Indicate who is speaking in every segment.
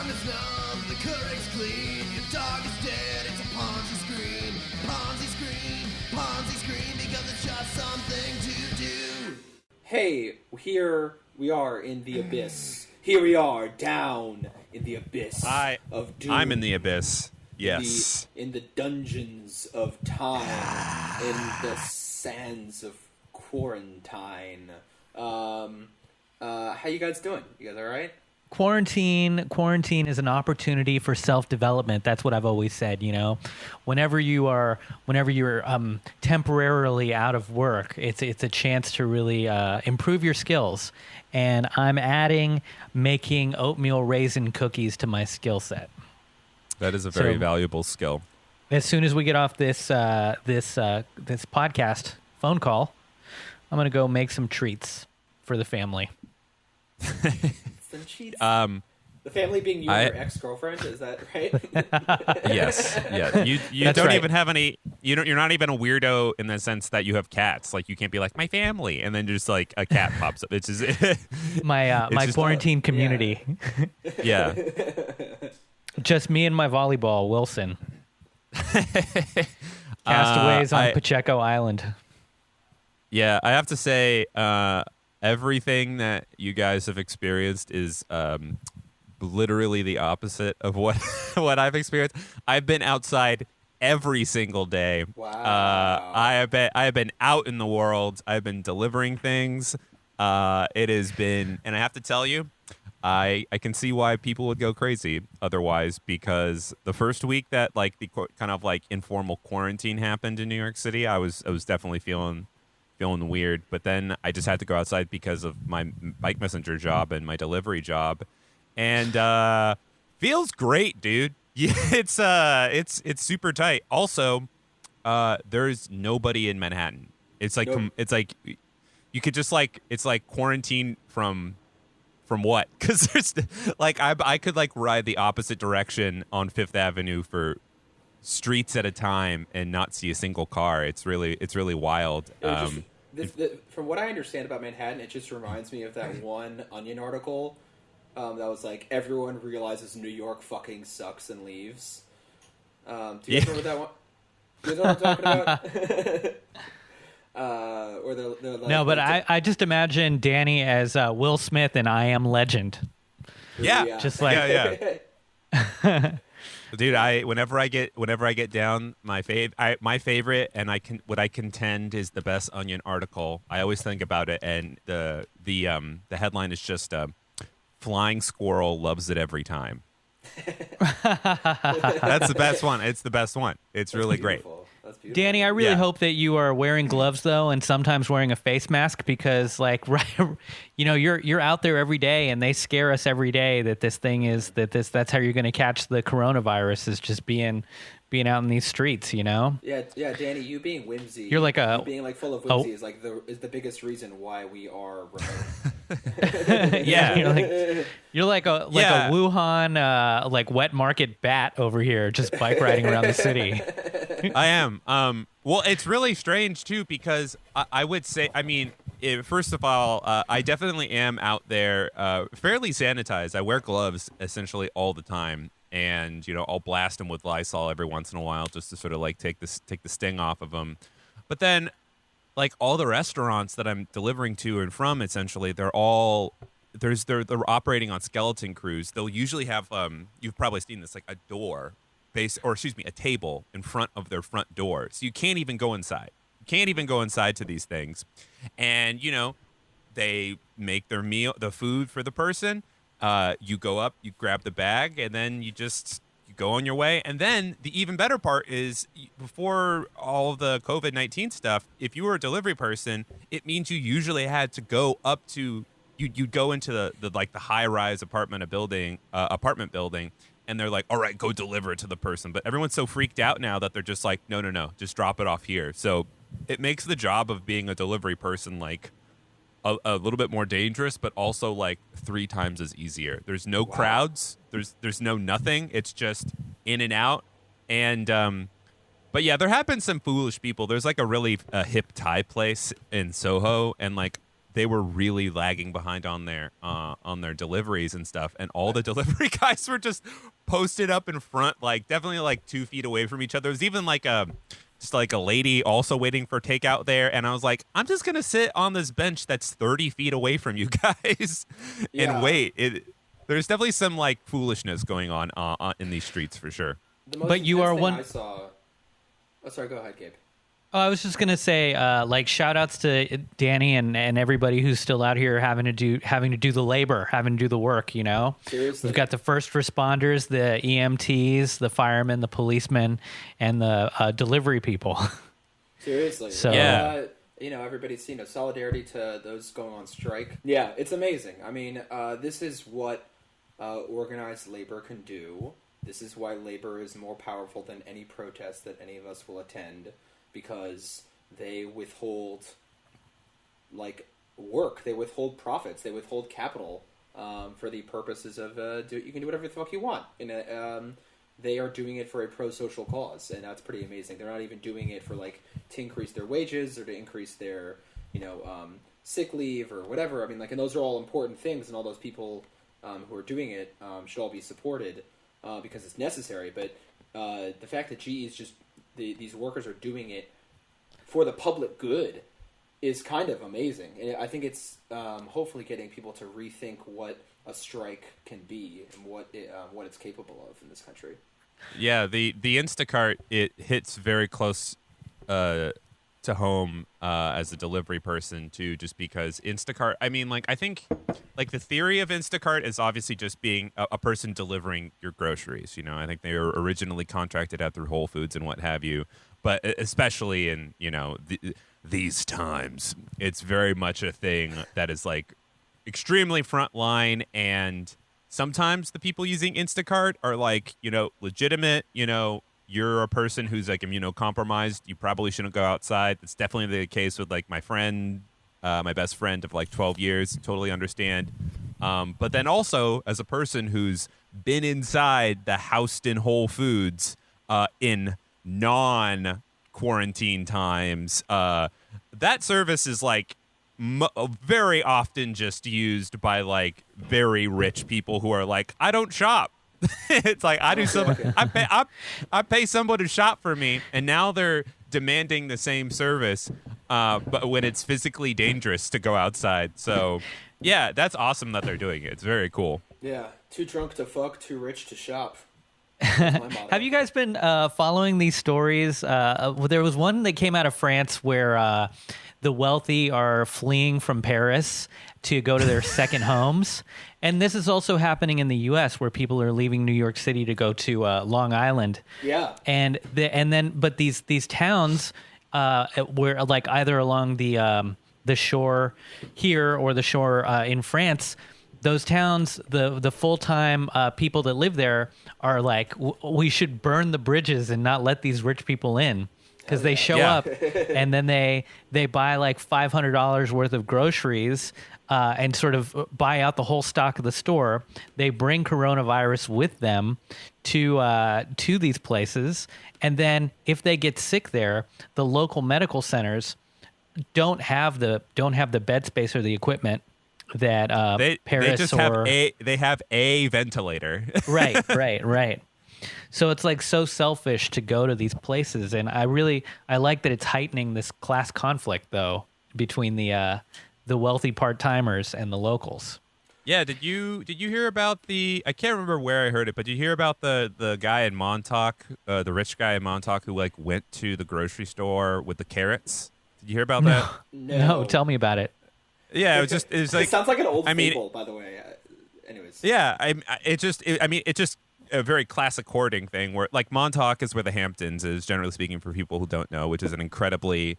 Speaker 1: tongue is numb, the current's clean. Your dog is dead, it's a Ponzi screen. Ponzi screen, Ponzi screen, because it's just something to do.
Speaker 2: Hey, here we are in the abyss. Here we are down in the abyss of doom.
Speaker 3: I'm in the abyss. Yes.
Speaker 2: In the dungeons of time. In the sands of quarantine. How you guys doing? You guys all right?
Speaker 4: Quarantine is an opportunity for self-development. That's what I've always said, you know. Whenever you're temporarily out of work, it's a chance to really improve your skills. And I'm adding making oatmeal raisin cookies to my skill set.
Speaker 3: That is a very valuable skill.
Speaker 4: As soon as we get off this podcast phone call, I'm going to go make some treats for the family.
Speaker 2: Some cheats. The family being you and your ex-girlfriend, is that right?
Speaker 3: Yes. Yeah. You don't even have any. You're not even a weirdo in the sense that you have cats. Like you can't be like my family, and then just like a cat pops up. It's just
Speaker 4: my quarantine community.
Speaker 3: Yeah.
Speaker 4: Just me and my volleyball, Wilson. Castaways on Pacheco Island.
Speaker 3: Yeah, I have to say, everything that you guys have experienced is literally the opposite of what I've experienced. I've been outside every single day.
Speaker 2: Wow.
Speaker 3: I have been out in the world. I've been delivering things. It has been, and I have to tell you, I can see why people would go crazy otherwise, because the first week that like the kind of like informal quarantine happened in New York City, I was definitely feeling weird, but then I just had to go outside because of my bike messenger job and my delivery job, and feels great, dude. Yeah, it's super tight. Also, there's nobody in Manhattan. It's like it's like you could just like it's like quarantine from what? Because there's like I could like ride the opposite direction on Fifth Avenue for streets at a time and not see a single car. It's really wild.
Speaker 2: From what I understand about Manhattan, it just reminds me of that one Onion article that was like, everyone realizes New York fucking sucks and leaves. Do you guys remember that one? Do you know what I'm talking about? Or they're like,
Speaker 4: no, but I just imagine Danny as Will Smith in I Am Legend.
Speaker 3: Yeah.
Speaker 4: Just like
Speaker 3: Dude, whenever I get down my favorite, and what I contend is the best Onion article. I always think about it, and the headline is just "Flying Squirrel Loves It Every Time." That's the best one. It's the best one. It's really great.
Speaker 2: That's beautiful.
Speaker 4: Danny, I really hope that you are wearing gloves though, and sometimes wearing a face mask, because like you're out there every day, and they scare us every day that that's how you're going to catch the coronavirus, is just being out in these streets, you know?
Speaker 2: Yeah, Danny, you being whimsy,
Speaker 4: you're like
Speaker 2: being like full of whimsy is like the biggest reason why we are remote.
Speaker 4: Yeah, you're like a Wuhan like wet market bat over here, just bike riding around the city.
Speaker 3: I am. Well, it's really strange too, because I would say, I mean, first of all, I definitely am out there fairly sanitized. I wear gloves essentially all the time. And, I'll blast them with Lysol every once in a while just to sort of like take the sting off of them. But then, like, all the restaurants that I'm delivering to and from, essentially, they're operating on skeleton crews. They'll usually have, you've probably seen this, like a a table in front of their front door. So you can't even go inside. You can't even go inside to these things. And, they make the food for the person. You go up, you grab the bag, and then you go on your way. And then the even better part is, before all the COVID-19 stuff, if you were a delivery person, it means you usually had to go up to you'd go into the high-rise apartment building, and they're like, all right, go deliver it to the person. But everyone's so freaked out now that they're just like, no, just drop it off here. So it makes the job of being a delivery person like a little bit more dangerous, but also like 3 times as easier. There's no crowds. There's no nothing. It's just in and out. And but yeah, there have been some foolish people. There's like a really hip Thai place in Soho, and like they were really lagging behind on their deliveries and stuff, and all the delivery guys were just posted up in front, like definitely like 2 feet away from each other. There was even like a lady also waiting for takeout there, and I was like, I'm just gonna sit on this bench that's 30 feet away from you guys and wait. There's definitely some like foolishness going on in these streets for sure.
Speaker 4: But you are one.
Speaker 2: I saw. Oh, sorry. Go ahead, Gabe.
Speaker 4: Oh, I was just gonna say, like, shout outs to Danny and everybody who's still out here having to do the labor, having to do the work. You know,
Speaker 2: Seriously.
Speaker 4: We've got the first responders, the EMTs, the firemen, the policemen, and the delivery people.
Speaker 2: Seriously.
Speaker 4: So
Speaker 3: yeah.
Speaker 2: Everybody's seen solidarity to those going on strike. Yeah, it's amazing. I mean, this is what organized labor can do. This is why labor is more powerful than any protest that any of us will attend, because they withhold, like, work. They withhold profits. They withhold capital for the purposes of you can do whatever the fuck you want. They are doing it for a pro-social cause, and that's pretty amazing. They're not even doing it for, like, to increase their wages or to increase their, sick leave or whatever. I mean, like, and those are all important things, and all those people who are doing it should all be supported because it's necessary. But the fact that GE is just these workers are doing it for the public good is kind of amazing. And I think it's hopefully getting people to rethink what a strike can be and what it's capable of in this country.
Speaker 3: Yeah, the Instacart, it hits very close to home as a delivery person too, just because Instacart, I mean, like, I think like the theory of Instacart is obviously just being a person delivering your groceries. I think they were originally contracted out through Whole Foods and what have you, but especially in these times, it's very much a thing that is like extremely frontline, and sometimes the people using Instacart are like, legitimate, you're a person who's like immunocompromised. You probably shouldn't go outside. That's definitely the case with like my friend, my best friend of like 12 years. Totally understand. But then also as a person who's been inside the Houston Whole Foods in non-quarantine times, that service is like very often just used by like very rich people who are like, I don't shop. It's like I do some. I pay someone to shop for me, and now they're demanding the same service, but when it's physically dangerous to go outside. So, yeah, that's awesome that they're doing it. It's very cool.
Speaker 2: Yeah, too drunk to fuck, too rich to shop.
Speaker 4: Have you guys been following these stories? There was one that came out of France where the wealthy are fleeing from Paris to go to their second homes. And this is also happening in the U.S. where people are leaving New York City to go to Long Island.
Speaker 2: Yeah.
Speaker 4: But these towns were like either along the shore here or the shore in France. Those towns, the full-time people that live there are like, we should burn the bridges and not let these rich people in. Because they show up and then they buy like $500 worth of groceries and sort of buy out the whole stock of the store. They bring coronavirus with them to these places, and then if they get sick there, the local medical centers don't have the bed space or the equipment that Paris
Speaker 3: they just have a ventilator. Right. So it's like so selfish to go to these places, and I like that it's heightening this class conflict though between the wealthy part-timers and the locals. Yeah, did you hear about I can't remember where I heard it, but did you hear about the guy in Montauk, the rich guy in Montauk who like went to the grocery store with the carrots? Did you hear about that?
Speaker 4: No, tell me about it.
Speaker 3: Yeah, it was like
Speaker 2: it sounds like an old fable, by the way. Anyways.
Speaker 3: Yeah, it's just a very classic hoarding thing where like Montauk is where the Hamptons is, generally speaking, for people who don't know, which is an incredibly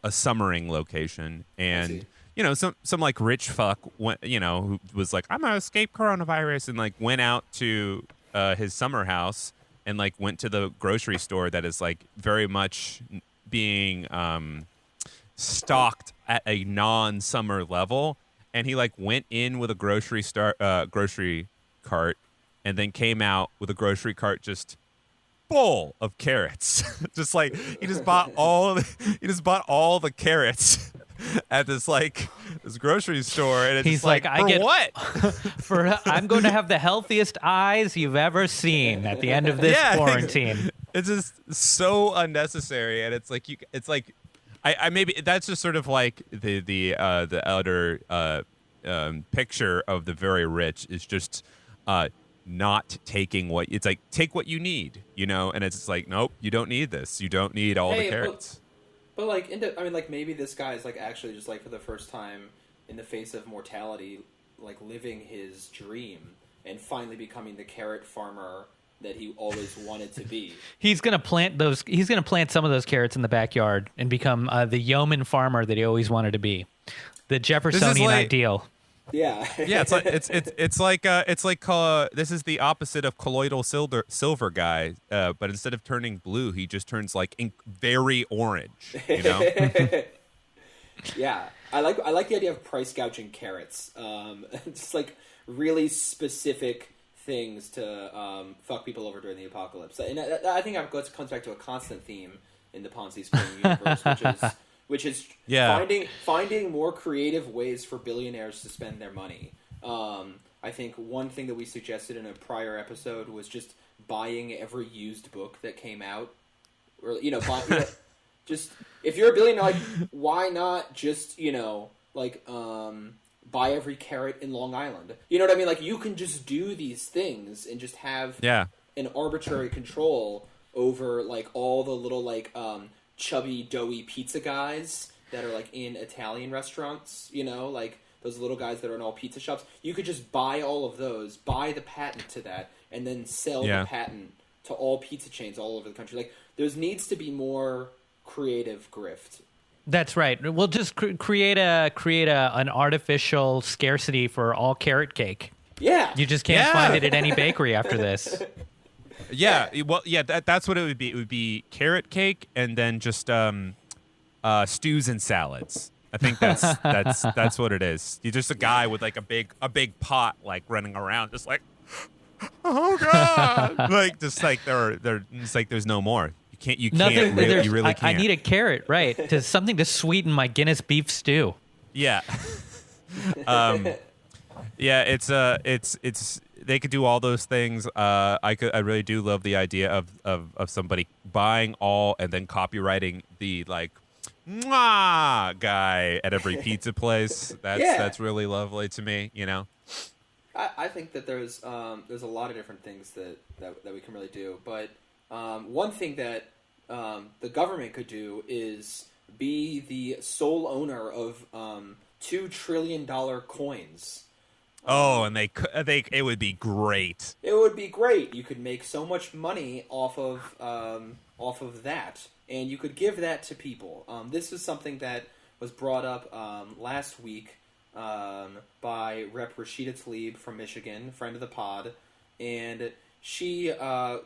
Speaker 3: summering location. And some like rich fuck went, who was like, I'm gonna escape coronavirus, and like went out to his summer house and like went to the grocery store that is like very much being stocked at a non-summer level, and he like went in with a grocery cart and then came out with a grocery cart just full of carrots. Just like he just bought all the carrots at this grocery store, and it's
Speaker 4: He's
Speaker 3: just like,
Speaker 4: like,
Speaker 3: for what?
Speaker 4: I'm going to have the healthiest eyes you've ever seen at the end of this quarantine.
Speaker 3: It's just so unnecessary, and it's like I maybe that's just sort of like the outer picture of the very rich is just not taking what it's like. Take what you need, and it's like, nope, you don't need this. You don't need all the carrots.
Speaker 2: But maybe this guy is like actually just like for the first time in the face of mortality, like living his dream and finally becoming the carrot farmer that he always wanted to be.
Speaker 4: He's gonna plant some of those carrots in the backyard and become the yeoman farmer that he always wanted to be. The Jeffersonian ideal.
Speaker 2: Yeah.
Speaker 3: Yeah, it's like this is the opposite of colloidal silver guy, but instead of turning blue, he just turns like very orange.
Speaker 2: Yeah, I like the idea of price gouging carrots. Just like really specific things to fuck people over during the apocalypse, and I think it comes back to a constant theme in the Ponzi scheme universe, which is finding more creative ways for billionaires to spend their money. I think one thing that we suggested in a prior episode was just buying every used book that came out, or just if you're a billionaire, like why not just buy every carrot in Long Island? You know what I mean? Like you can just do these things and just have an arbitrary control over like all the little chubby, doughy pizza guys that are like in Italian restaurants, like those little guys that are in all pizza shops. You could just buy all of those, buy the patent to that, and then sell the patent to all pizza chains all over the country. Like there needs to be more creative grift.
Speaker 4: That's right. We'll just create an artificial scarcity for all carrot cake.
Speaker 2: Yeah.
Speaker 4: You just can't find it at any bakery after this.
Speaker 3: Yeah, well, that's what it would be. It would be carrot cake and then just stews and salads. I think that's what it is. You're just a guy with like a big pot like running around, just like, oh god, like just like it's like there's no more. You really can't.
Speaker 4: I need a carrot, right? To something to sweeten my Guinness beef stew.
Speaker 3: Yeah. It's they could do all those things. I really do love the idea of somebody buying all and then copyrighting the like mwah guy at every pizza place. That's really lovely to me,
Speaker 2: I think that there's a lot of different things that we can really do, but one thing that the government could do is be the sole owner of $2 trillion coins.
Speaker 3: Oh, and it would be great.
Speaker 2: It would be great. You could make so much money off of that, and you could give that to people. This is something that was brought up last week by Rep. Rashida Tlaib from Michigan, friend of the pod, and she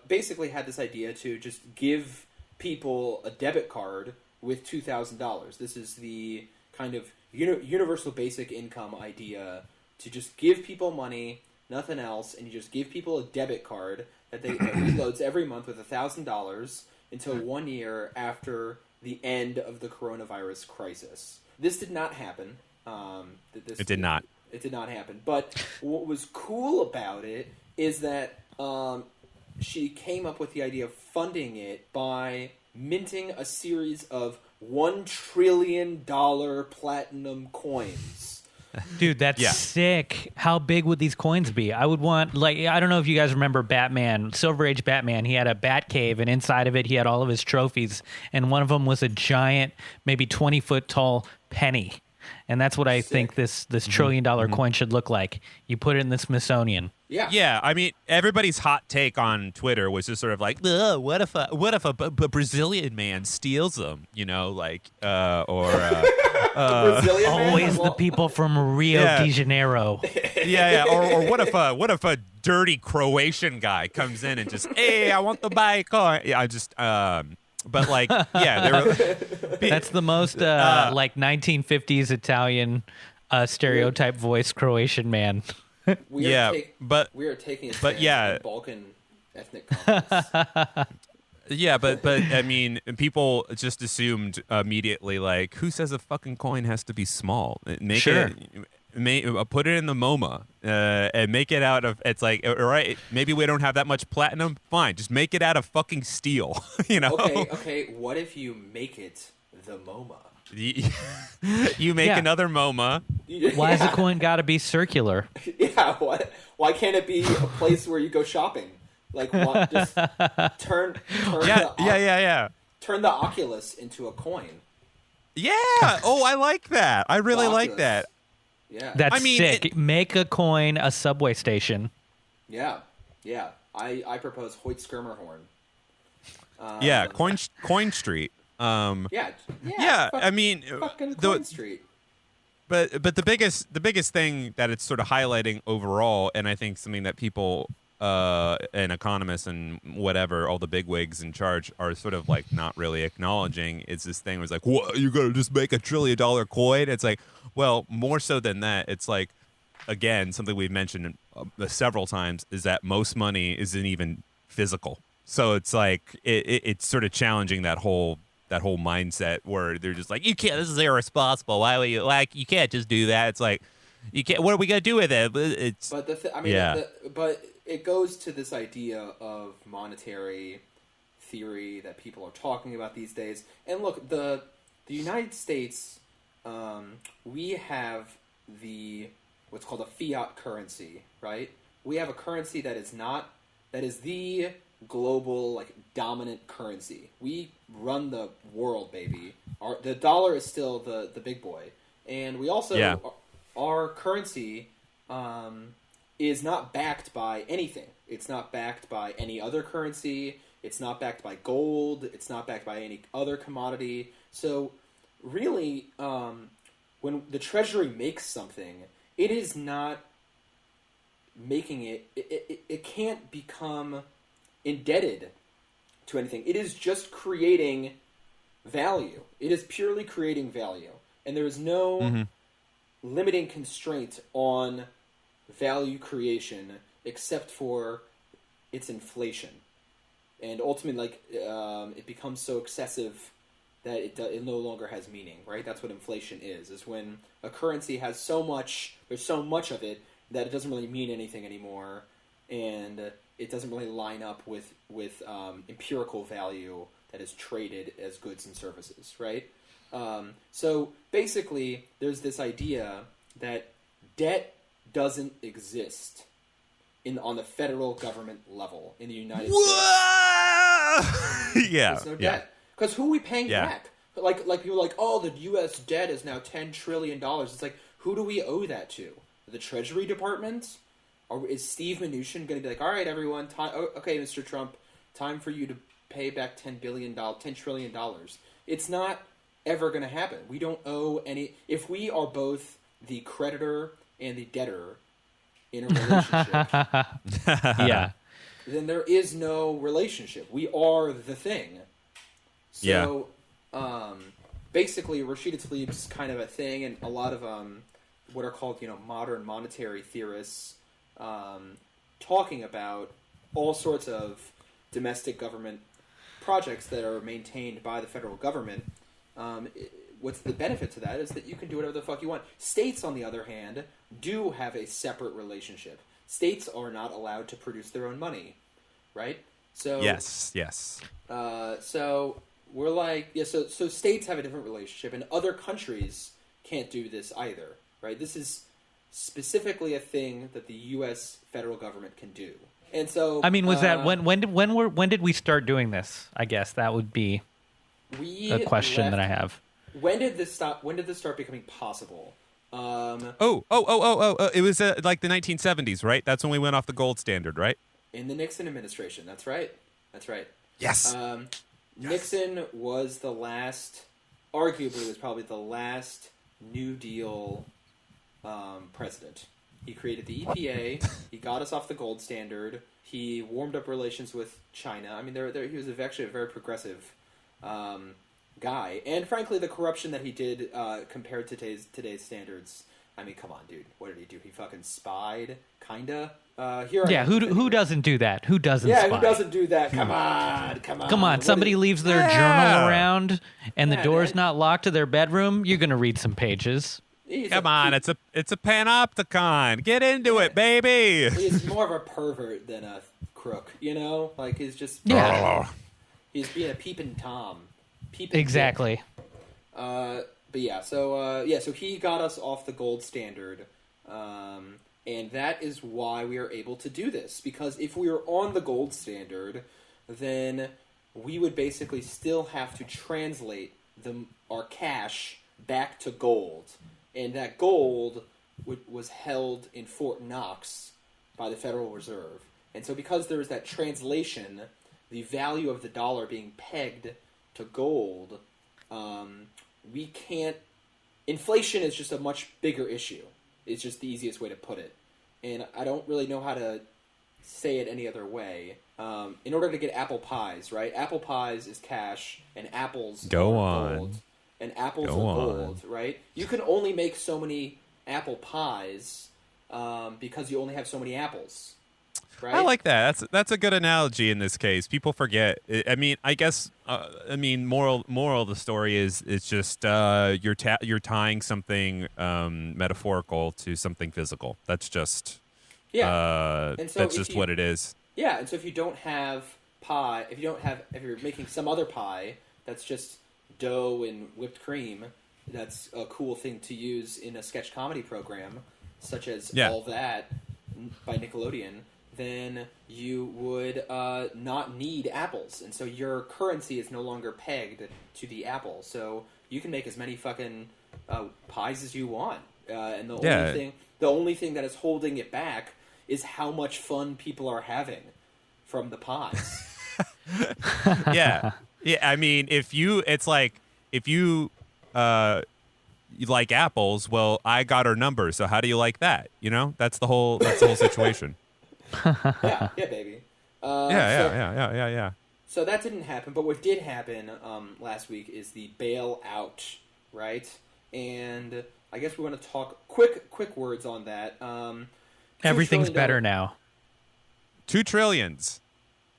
Speaker 2: basically had this idea to just give people a debit card with $2,000. This is the kind of universal basic income idea, to just give people money, nothing else, and you just give people a debit card that reloads every month with $1,000 until 1 year after the end of the coronavirus crisis. This did not happen.
Speaker 3: It did not.
Speaker 2: It did not happen. But what was cool about it is that she came up with the idea of funding it by minting a series of $1 trillion platinum coins.
Speaker 4: Dude, that's sick. How big would these coins be? I would want, I don't know if you guys remember Batman, Silver Age Batman. He had a bat cave, and inside of it, he had all of his trophies. And one of them was a giant, maybe 20-foot tall penny. And that's what I think this $1 trillion coin should look like. You put it in the Smithsonian.
Speaker 2: Yeah.
Speaker 3: Yeah, I mean, everybody's hot take on Twitter was just sort of like, what if a Brazilian man steals them,
Speaker 4: always the people from Rio de Janeiro.
Speaker 3: Or what if a dirty Croatian guy comes in and just, hey, I want to buy a car. Yeah, I just but
Speaker 4: that's the most 1950s Italian stereotype voice Croatian man.
Speaker 2: We are taking a stand for Balkan ethnic conflicts.
Speaker 3: Yeah, but I mean, people just assumed immediately, like, who says a fucking coin has to be small? Make
Speaker 4: Sure.
Speaker 3: put it in the MoMA and make it out of. It's like, all right, maybe we don't have that much platinum. Fine, just make it out of fucking steel. You know?
Speaker 2: Okay. What if you make it the MoMA?
Speaker 3: You make
Speaker 4: Yeah.
Speaker 3: another MoMA.
Speaker 4: Why has a coin got to be circular?
Speaker 2: Yeah. What? Why can't it be a place where you go shopping? Like, what? Just turn.
Speaker 3: Yeah.
Speaker 2: Turn the Oculus into a coin.
Speaker 3: Yeah. Oh, I like that. I really like
Speaker 2: Oculus.
Speaker 3: that.
Speaker 2: Yeah.
Speaker 4: That's
Speaker 3: I mean,
Speaker 4: sick. Make a coin a subway station.
Speaker 2: Yeah. I propose Hoyt Skirmerhorn.
Speaker 3: Yeah, Coin Street.
Speaker 2: Yeah.
Speaker 3: I mean,
Speaker 2: Fucking Coin Street.
Speaker 3: But the biggest thing that it's sort of highlighting overall, and I think something that people and economists and whatever, all the bigwigs in charge are sort of like not really acknowledging, is this thing was like, what, you gotta just make $1 trillion coin? It's like, well, more so than that, it's like, again, something we've mentioned several times is that most money isn't even physical. So it's like it's sort of challenging that whole mindset where they're just like, you can't, this is irresponsible. Why would you, like, you can't just do that. It's like, you can't, what are we gonna do with it? It's
Speaker 2: But but it goes to this idea of monetary theory that people are talking about these days. And look, the United States, we have what's called a fiat currency, right? We have a currency that is the global, like, dominant currency. We run the world, baby. The dollar is still the big boy, and we also our currency is not backed by anything. It's not backed by any other currency. It's not backed by gold. It's not backed by any other commodity. So, really, when the Treasury makes something, it is not making it. It can't become indebted to anything. It is just creating value. It is purely creating value. And there is no limiting constraint on value creation except for its inflation. And ultimately, like, it becomes so excessive that it no longer has meaning, right? That's what inflation is when a currency has there's so much of it that it doesn't really mean anything anymore, and it doesn't really line up with empirical value that is traded as goods and services, right? So basically, there's this idea that debt doesn't exist on the federal government level in the United States.
Speaker 3: Yeah.
Speaker 2: There's no debt. Because who are we paying back? Like people are like, oh, the U.S. debt is now $10 trillion. It's like, who do we owe that to? The Treasury Department? Or is Steve Mnuchin going to be like, all right, everyone, okay, Mr. Trump, time for you to pay back $10 trillion. It's not ever going to happen. We don't owe any. If we are both the creditor and the debtor in a relationship,
Speaker 4: Yeah.
Speaker 2: then there is no relationship. We are the thing. So, basically, Rashida Tlaib's kind of a thing, and a lot of what are called, modern monetary theorists talking about all sorts of domestic government projects that are maintained by the federal government. What's the benefit to that is that you can do whatever the fuck you want. States, on the other hand, do have a separate relationship. States are not allowed to produce their own money, right? So
Speaker 3: Yes.
Speaker 2: So we're like, so states have a different relationship, and other countries can't do this either, right? This is specifically a thing that the U.S. federal government can do. And so,
Speaker 4: I mean, was that when did we start doing this? I guess that would be a question that I have.
Speaker 2: When did this stop? When did this start becoming possible?
Speaker 3: It was like the 1970s, right? That's when we went off the gold standard, right?
Speaker 2: In the Nixon administration. That's right.
Speaker 3: Yes.
Speaker 2: Nixon was arguably was probably the last New Deal president. He created the EPA. He got us off the gold standard. He warmed up relations with China. I mean, he was actually a very progressive guy. And frankly, the corruption that he did compared to today's standards I mean, come on, dude. What did he do? He fucking spied, kinda.
Speaker 4: Who doesn't do that? Who doesn't?
Speaker 2: Yeah,
Speaker 4: spy?
Speaker 2: who doesn't do that? Come on.
Speaker 4: Come on, somebody leaves their journal around and the door's
Speaker 2: man.
Speaker 4: not locked to their bedroom. You're gonna read some pages.
Speaker 3: Come on, it's a panopticon. Get into it, baby.
Speaker 2: He's more of a pervert than a crook, you know? Like, he's just...
Speaker 4: Yeah.
Speaker 2: He's being a peeping Tom.
Speaker 4: Exactly.
Speaker 2: But yeah, so he got us off the gold standard, and that is why we are able to do this. Because if we were on the gold standard, then we would basically still have to translate our cash back to gold, and that gold was held in Fort Knox by the Federal Reserve. And so because there is that translation, the value of the dollar being pegged to gold, we can't... Inflation is just a much bigger issue. It's just the easiest way to put it. And I don't really know how to say it any other way. In order to get apple pies, right? Apple pies is cash, and apples are gold. And apples are gold, right? You can only make so many apple pies because you only have so many apples. Right?
Speaker 3: I like that. That's a good analogy in this case. People forget. I mean, I guess. Moral of the story is it's just you're tying something metaphorical to something physical. That's just and so that's just what it is.
Speaker 2: Yeah, and so if you don't have pie, if you're making some other pie that's just dough and whipped cream, that's a cool thing to use in a sketch comedy program, such as All That by Nickelodeon. Then you would not need apples. And so your currency is no longer pegged to the apple. So you can make as many fucking pies as you want. And the only thing that is holding it back is how much fun people are having from the pies.
Speaker 3: Yeah. I mean, if you like apples, well, I got her number. So how do you like that? You know, that's the whole situation.
Speaker 2: yeah, baby.
Speaker 3: Yeah.
Speaker 2: So that didn't happen, but what did happen last week is the bailout, right? And I guess we want to talk quick words on that.
Speaker 4: Everything's better now.
Speaker 3: $2 trillion.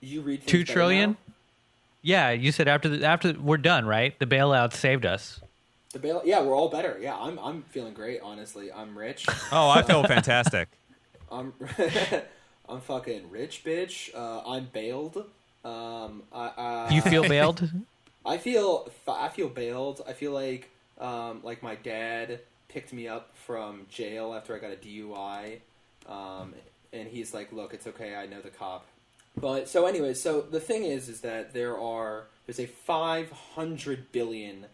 Speaker 2: You read
Speaker 4: $2 trillion? Yeah, you said after we're done, right? The bailout saved us.
Speaker 2: Yeah, we're all better. Yeah, I'm feeling great. Honestly, I'm rich.
Speaker 3: Oh, I feel fantastic.
Speaker 2: I'm fucking rich, bitch. I'm bailed.
Speaker 4: You feel bailed?
Speaker 2: I feel bailed. I feel like my dad picked me up from jail after I got a DUI, and he's like, "Look, it's okay. I know the cop." But so anyway, so the thing is that there's a $500 billion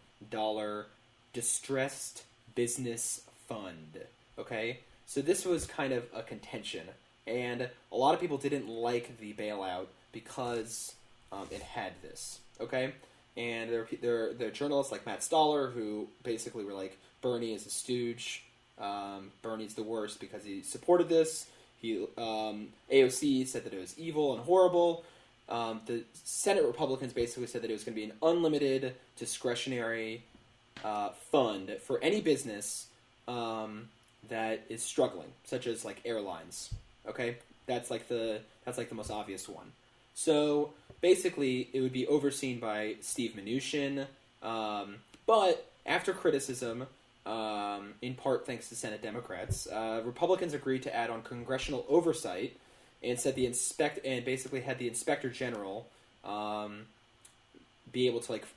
Speaker 2: distressed business fund. Okay, so this was kind of a contention. And a lot of people didn't like the bailout because it had this, okay? And there are journalists like Matt Stoller who basically were like, Bernie is a stooge. Bernie's the worst because he supported this. AOC said that it was evil and horrible. The Senate Republicans basically said that it was going to be an unlimited discretionary fund for any business that is struggling, such as like airlines. Okay, that's like the most obvious one. So basically, it would be overseen by Steve Mnuchin, but after criticism, in part thanks to Senate Democrats, Republicans agreed to add on congressional oversight and said basically had the Inspector General be able to like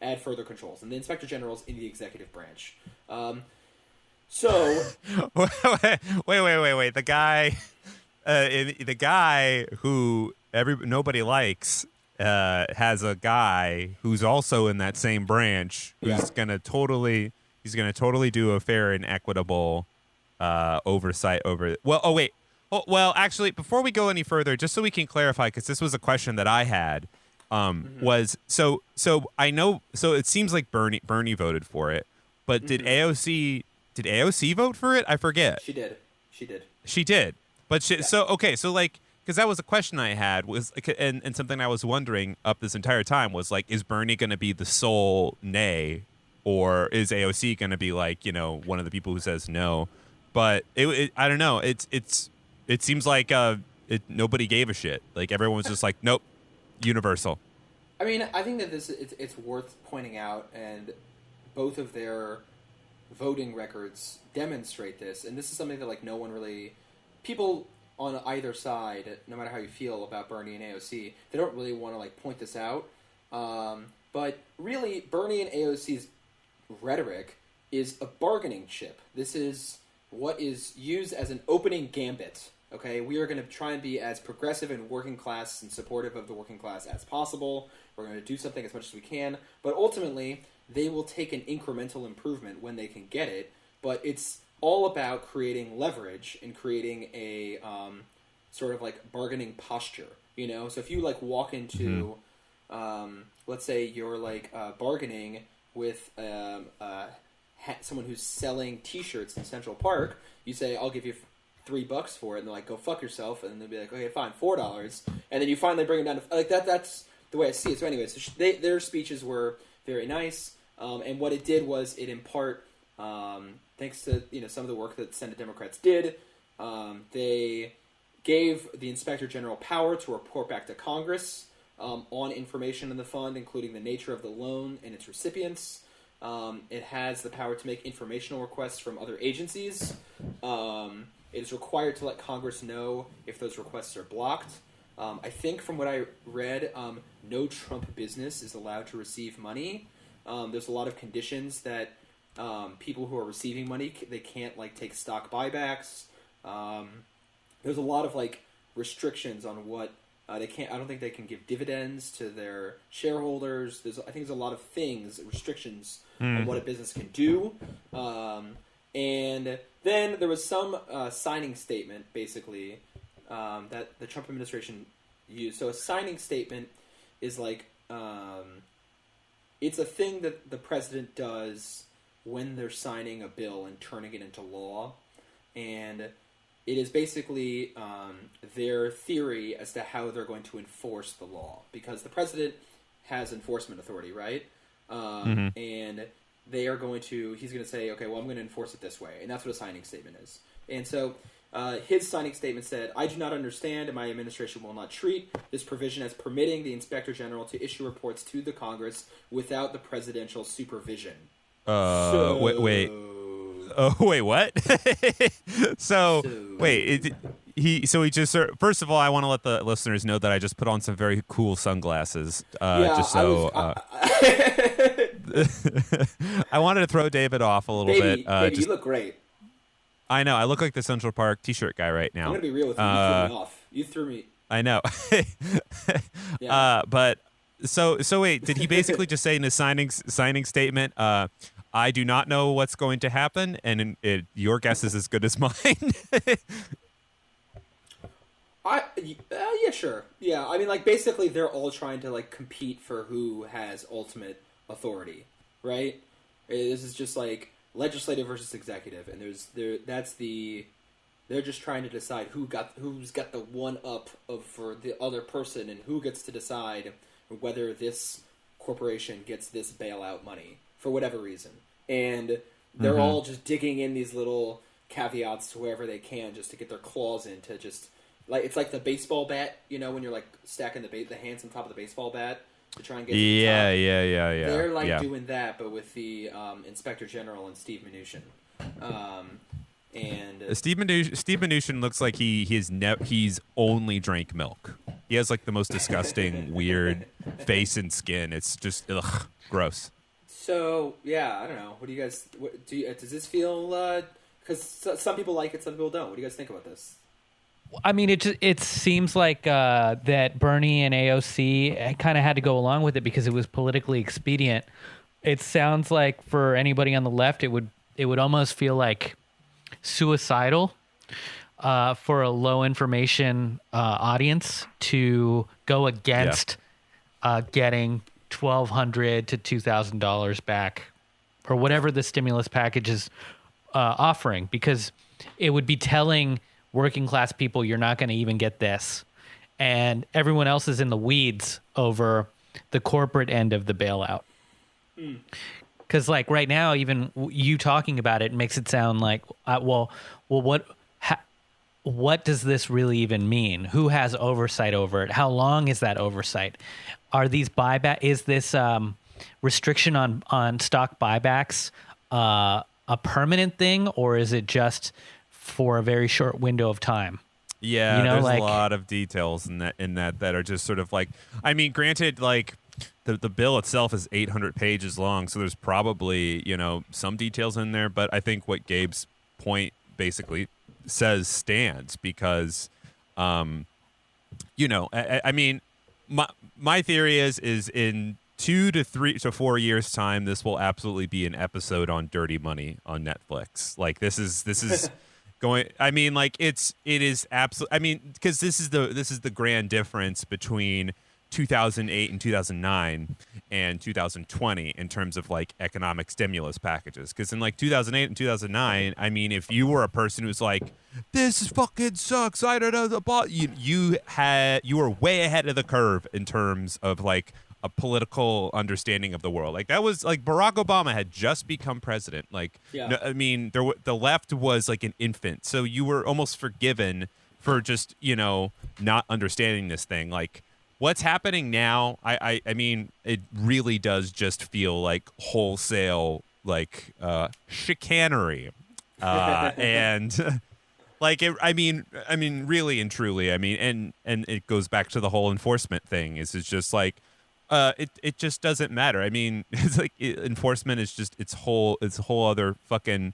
Speaker 2: add further controls, and the Inspector General's in the executive branch. So
Speaker 3: wait. The guy who nobody likes has a guy who's also in that same branch who's gonna totally do a fair and equitable oversight over. Well, actually, before we go any further, just so we can clarify, because this was a question that I had, was so I know it seems like Bernie voted for it, but did AOC vote for it? I forget.
Speaker 2: She did.
Speaker 3: But because that was a question I had and something I was wondering up this entire time was like, is Bernie going to be the sole nay or is AOC going to be like, one of the people who says no? But I don't know. It seems like nobody gave a shit. Like everyone was just like, nope, universal.
Speaker 2: I mean, I think that it's worth pointing out, and both of their voting records demonstrate this. And this is something that like no one really, people on either side, no matter how you feel about Bernie and AOC, they don't really want to like point this out. But really, Bernie and AOC's rhetoric is a bargaining chip. This is what is used as an opening gambit. Okay, we are going to try and be as progressive and working class and supportive of the working class as possible. We're going to do something as much as we can, but ultimately, they will take an incremental improvement when they can get it. But it's all about creating leverage and creating a sort of like bargaining posture. So if you like walk into, let's say you're like bargaining with someone who's selling T-shirts in Central Park, you say, "I'll give you $3 for it," and they're like, "Go fuck yourself," and they'll be like, "Okay, fine, $4," and then you finally bring it down to like that. That's the way I see it. So, anyways, their speeches were very nice, and what it did was it in part, thanks to some of the work that Senate Democrats did, they gave the Inspector General power to report back to Congress on information in the fund, including the nature of the loan and its recipients. It has the power to make informational requests from other agencies. It is required to let Congress know if those requests are blocked. I think from what I read, no Trump business is allowed to receive money. There's a lot of conditions that people who are receiving money, they can't like take stock buybacks. There's a lot of like restrictions on what they can't. I don't think they can give dividends to their shareholders. I think there's a lot of restrictions on what a business can do. And then there was some signing statement, basically, that the Trump administration used. So a signing statement is like, it's a thing that the president does when they're signing a bill and turning it into law. And it is basically their theory as to how they're going to enforce the law. Because the president has enforcement authority, right? And he's going to say, okay, well, I'm going to enforce it this way. And that's what a signing statement is. And so his signing statement said, "I do not understand and my administration will not treat this provision as permitting the Inspector General to issue reports to the Congress without the presidential supervision."
Speaker 3: Wait. Oh, wait, what? He just first of all, I want to let the listeners know that I just put on some very cool sunglasses. I wanted to throw David off a little bit.
Speaker 2: Baby, you look great.
Speaker 3: I know. I look like the Central Park T-shirt guy right now.
Speaker 2: I'm gonna be real with you. You threw me off. You threw me.
Speaker 3: I know.
Speaker 2: Yeah.
Speaker 3: But so wait, did he basically just say in his signing statement, "I do not know what's going to happen, and your guess is as good as mine"?
Speaker 2: Yeah, sure. Yeah, I mean, like, basically, they're all trying to, like, compete for who has ultimate authority, right? This is just, like, legislative versus executive, and they're just trying to decide who's got the one up for the other person, and who gets to decide whether this corporation gets this bailout money, for whatever reason. And they're all just digging in these little caveats to wherever they can just to get their claws in to just... Like, it's like the baseball bat, when you're like stacking the hands on top of the baseball bat to try and get to the top.
Speaker 3: Yeah.
Speaker 2: They're like doing that, but with the Inspector General and Steve Mnuchin.
Speaker 3: Steve Mnuchin looks like he's only drank milk. He has like the most disgusting, weird face and skin. It's just gross.
Speaker 2: So yeah, I don't know. What do you guys? Does this feel? Because some people like it, some people don't. What do you guys think about this?
Speaker 4: I mean, it seems like that Bernie and AOC kind of had to go along with it because it was politically expedient. It sounds like for anybody on the left, it would almost feel like suicidal for a low information audience to go against getting $1,200 to $2,000 back or whatever the stimulus package is offering, because it would be telling working class people you're not going to even get this, and everyone else is in the weeds over the corporate end of the bailout. Because Because like right now, even you talking about it makes it sound like, what does this really even mean? Who has oversight over it? How long is that oversight? Are these buyback? Is this restriction on stock buybacks a permanent thing, or is it just for a very short window of time?
Speaker 3: Yeah,
Speaker 4: You know,
Speaker 3: there's
Speaker 4: like-
Speaker 3: a lot of details in that are just sort of like, I mean, granted, like the bill itself is 800 pages long, so there's probably, you know, some details in there, but I think what Gabe's point basically says stands because, you know, I mean, my theory is in 2 to 3 to 4 years time, this will absolutely be an episode on Dirty Money on Netflix. Like this is going. I mean, like it is absolutely. I mean, because this is the grand difference between 2008 and 2009 and 2020 in terms of like economic stimulus packages. Because in like 2008 and 2009, I mean, if you were a person who's like, this fucking sucks, I don't know, you were way ahead of the curve in terms of like a political understanding of the world. Like that was like Barack Obama had just become president. Like,
Speaker 2: Yeah.
Speaker 3: no, I mean, the left was like an infant, so you were almost forgiven for just, you know, not understanding this thing. Like what's happening now, I mean, it really does just feel like wholesale like chicanery, and like it, I mean, really and truly, I mean, and it goes back to the whole enforcement thing. It's just like. It just doesn't matter. I mean, it's like enforcement is just it's a whole other fucking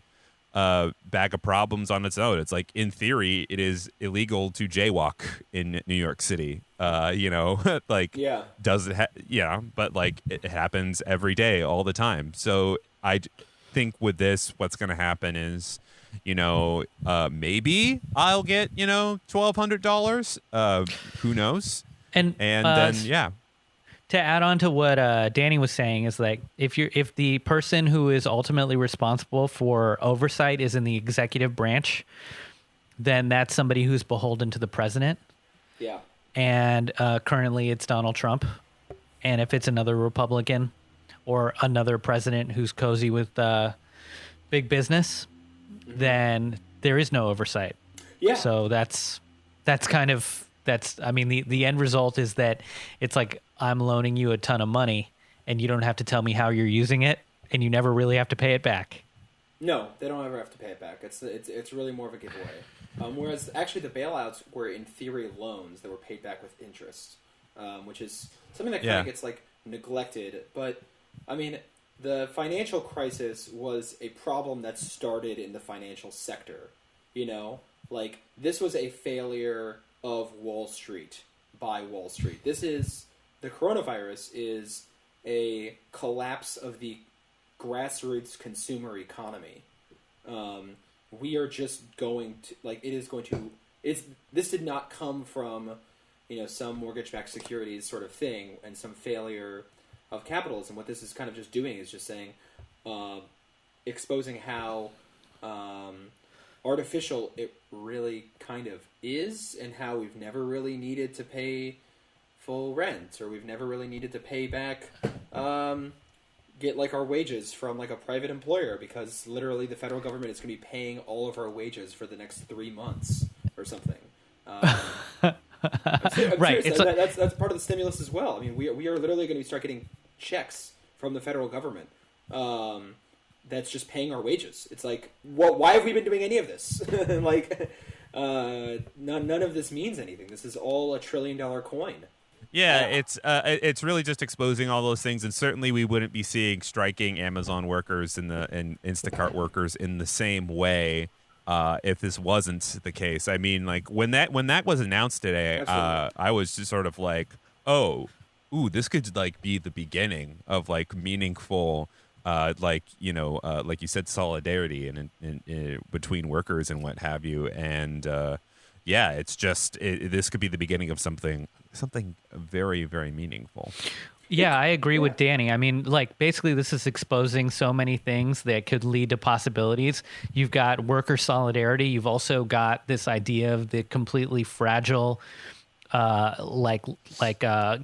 Speaker 3: bag of problems on its own. It's like in theory, it is illegal to jaywalk in New York City. You know, like
Speaker 2: Yeah.
Speaker 3: does it? But like it happens every day, all the time. So think with this, what's going to happen is, you know, maybe I'll get, you know, $1,200. Who knows?
Speaker 4: And
Speaker 3: then yeah.
Speaker 4: To add on to what Danny was saying is like if the person who is ultimately responsible for oversight is in the executive branch, then that's somebody who's beholden to the president.
Speaker 2: Yeah.
Speaker 4: And currently it's Donald Trump. And if it's another Republican or another president who's cozy with big business, then there is no oversight.
Speaker 2: Yeah.
Speaker 4: So that's I mean, the end result is that it's like I'm loaning you a ton of money and you don't have to tell me how you're using it and you never really have to pay it back.
Speaker 2: No, they don't ever have to pay it back. It's really more of a giveaway. Whereas actually the bailouts were in theory loans that were paid back with interest, which is something that kind of gets like neglected. But I mean, the financial crisis was a problem that started in the financial sector. You know, like this was a failure of Wall Street by Wall Street. The coronavirus is a collapse of the grassroots consumer economy. We are just going to, like, this did not come from, you know, some mortgage-backed securities sort of thing and some failure of capitalism. What this is kind of just doing is just saying, exposing how artificial it really kind of is and how we've never really needed to pay full rent or we've never really needed to pay back get like our wages from like a private employer because literally the federal government is going to be paying all of our wages for the next 3 months or something. I'm
Speaker 4: Right.
Speaker 2: serious. That's part of the stimulus as well. I mean, we are literally going to start getting checks from the federal government that's just paying our wages. It's like, why have we been doing any of this? Like, none of this means anything. This is all $1 trillion coin.
Speaker 3: Yeah, it's really just exposing all those things, and certainly we wouldn't be seeing striking Amazon workers and Instacart workers in the same way if this wasn't the case. I mean, like when that was announced today, I was just sort of like, this could like be the beginning of like meaningful, like you said, solidarity and between workers and what have you, and it's just this could be the beginning of something very, very meaningful.
Speaker 4: Yeah, I agree with Danny. I mean, like, basically this is exposing so many things that could lead to possibilities. You've got worker solidarity. You've also got this idea of the completely fragile, gig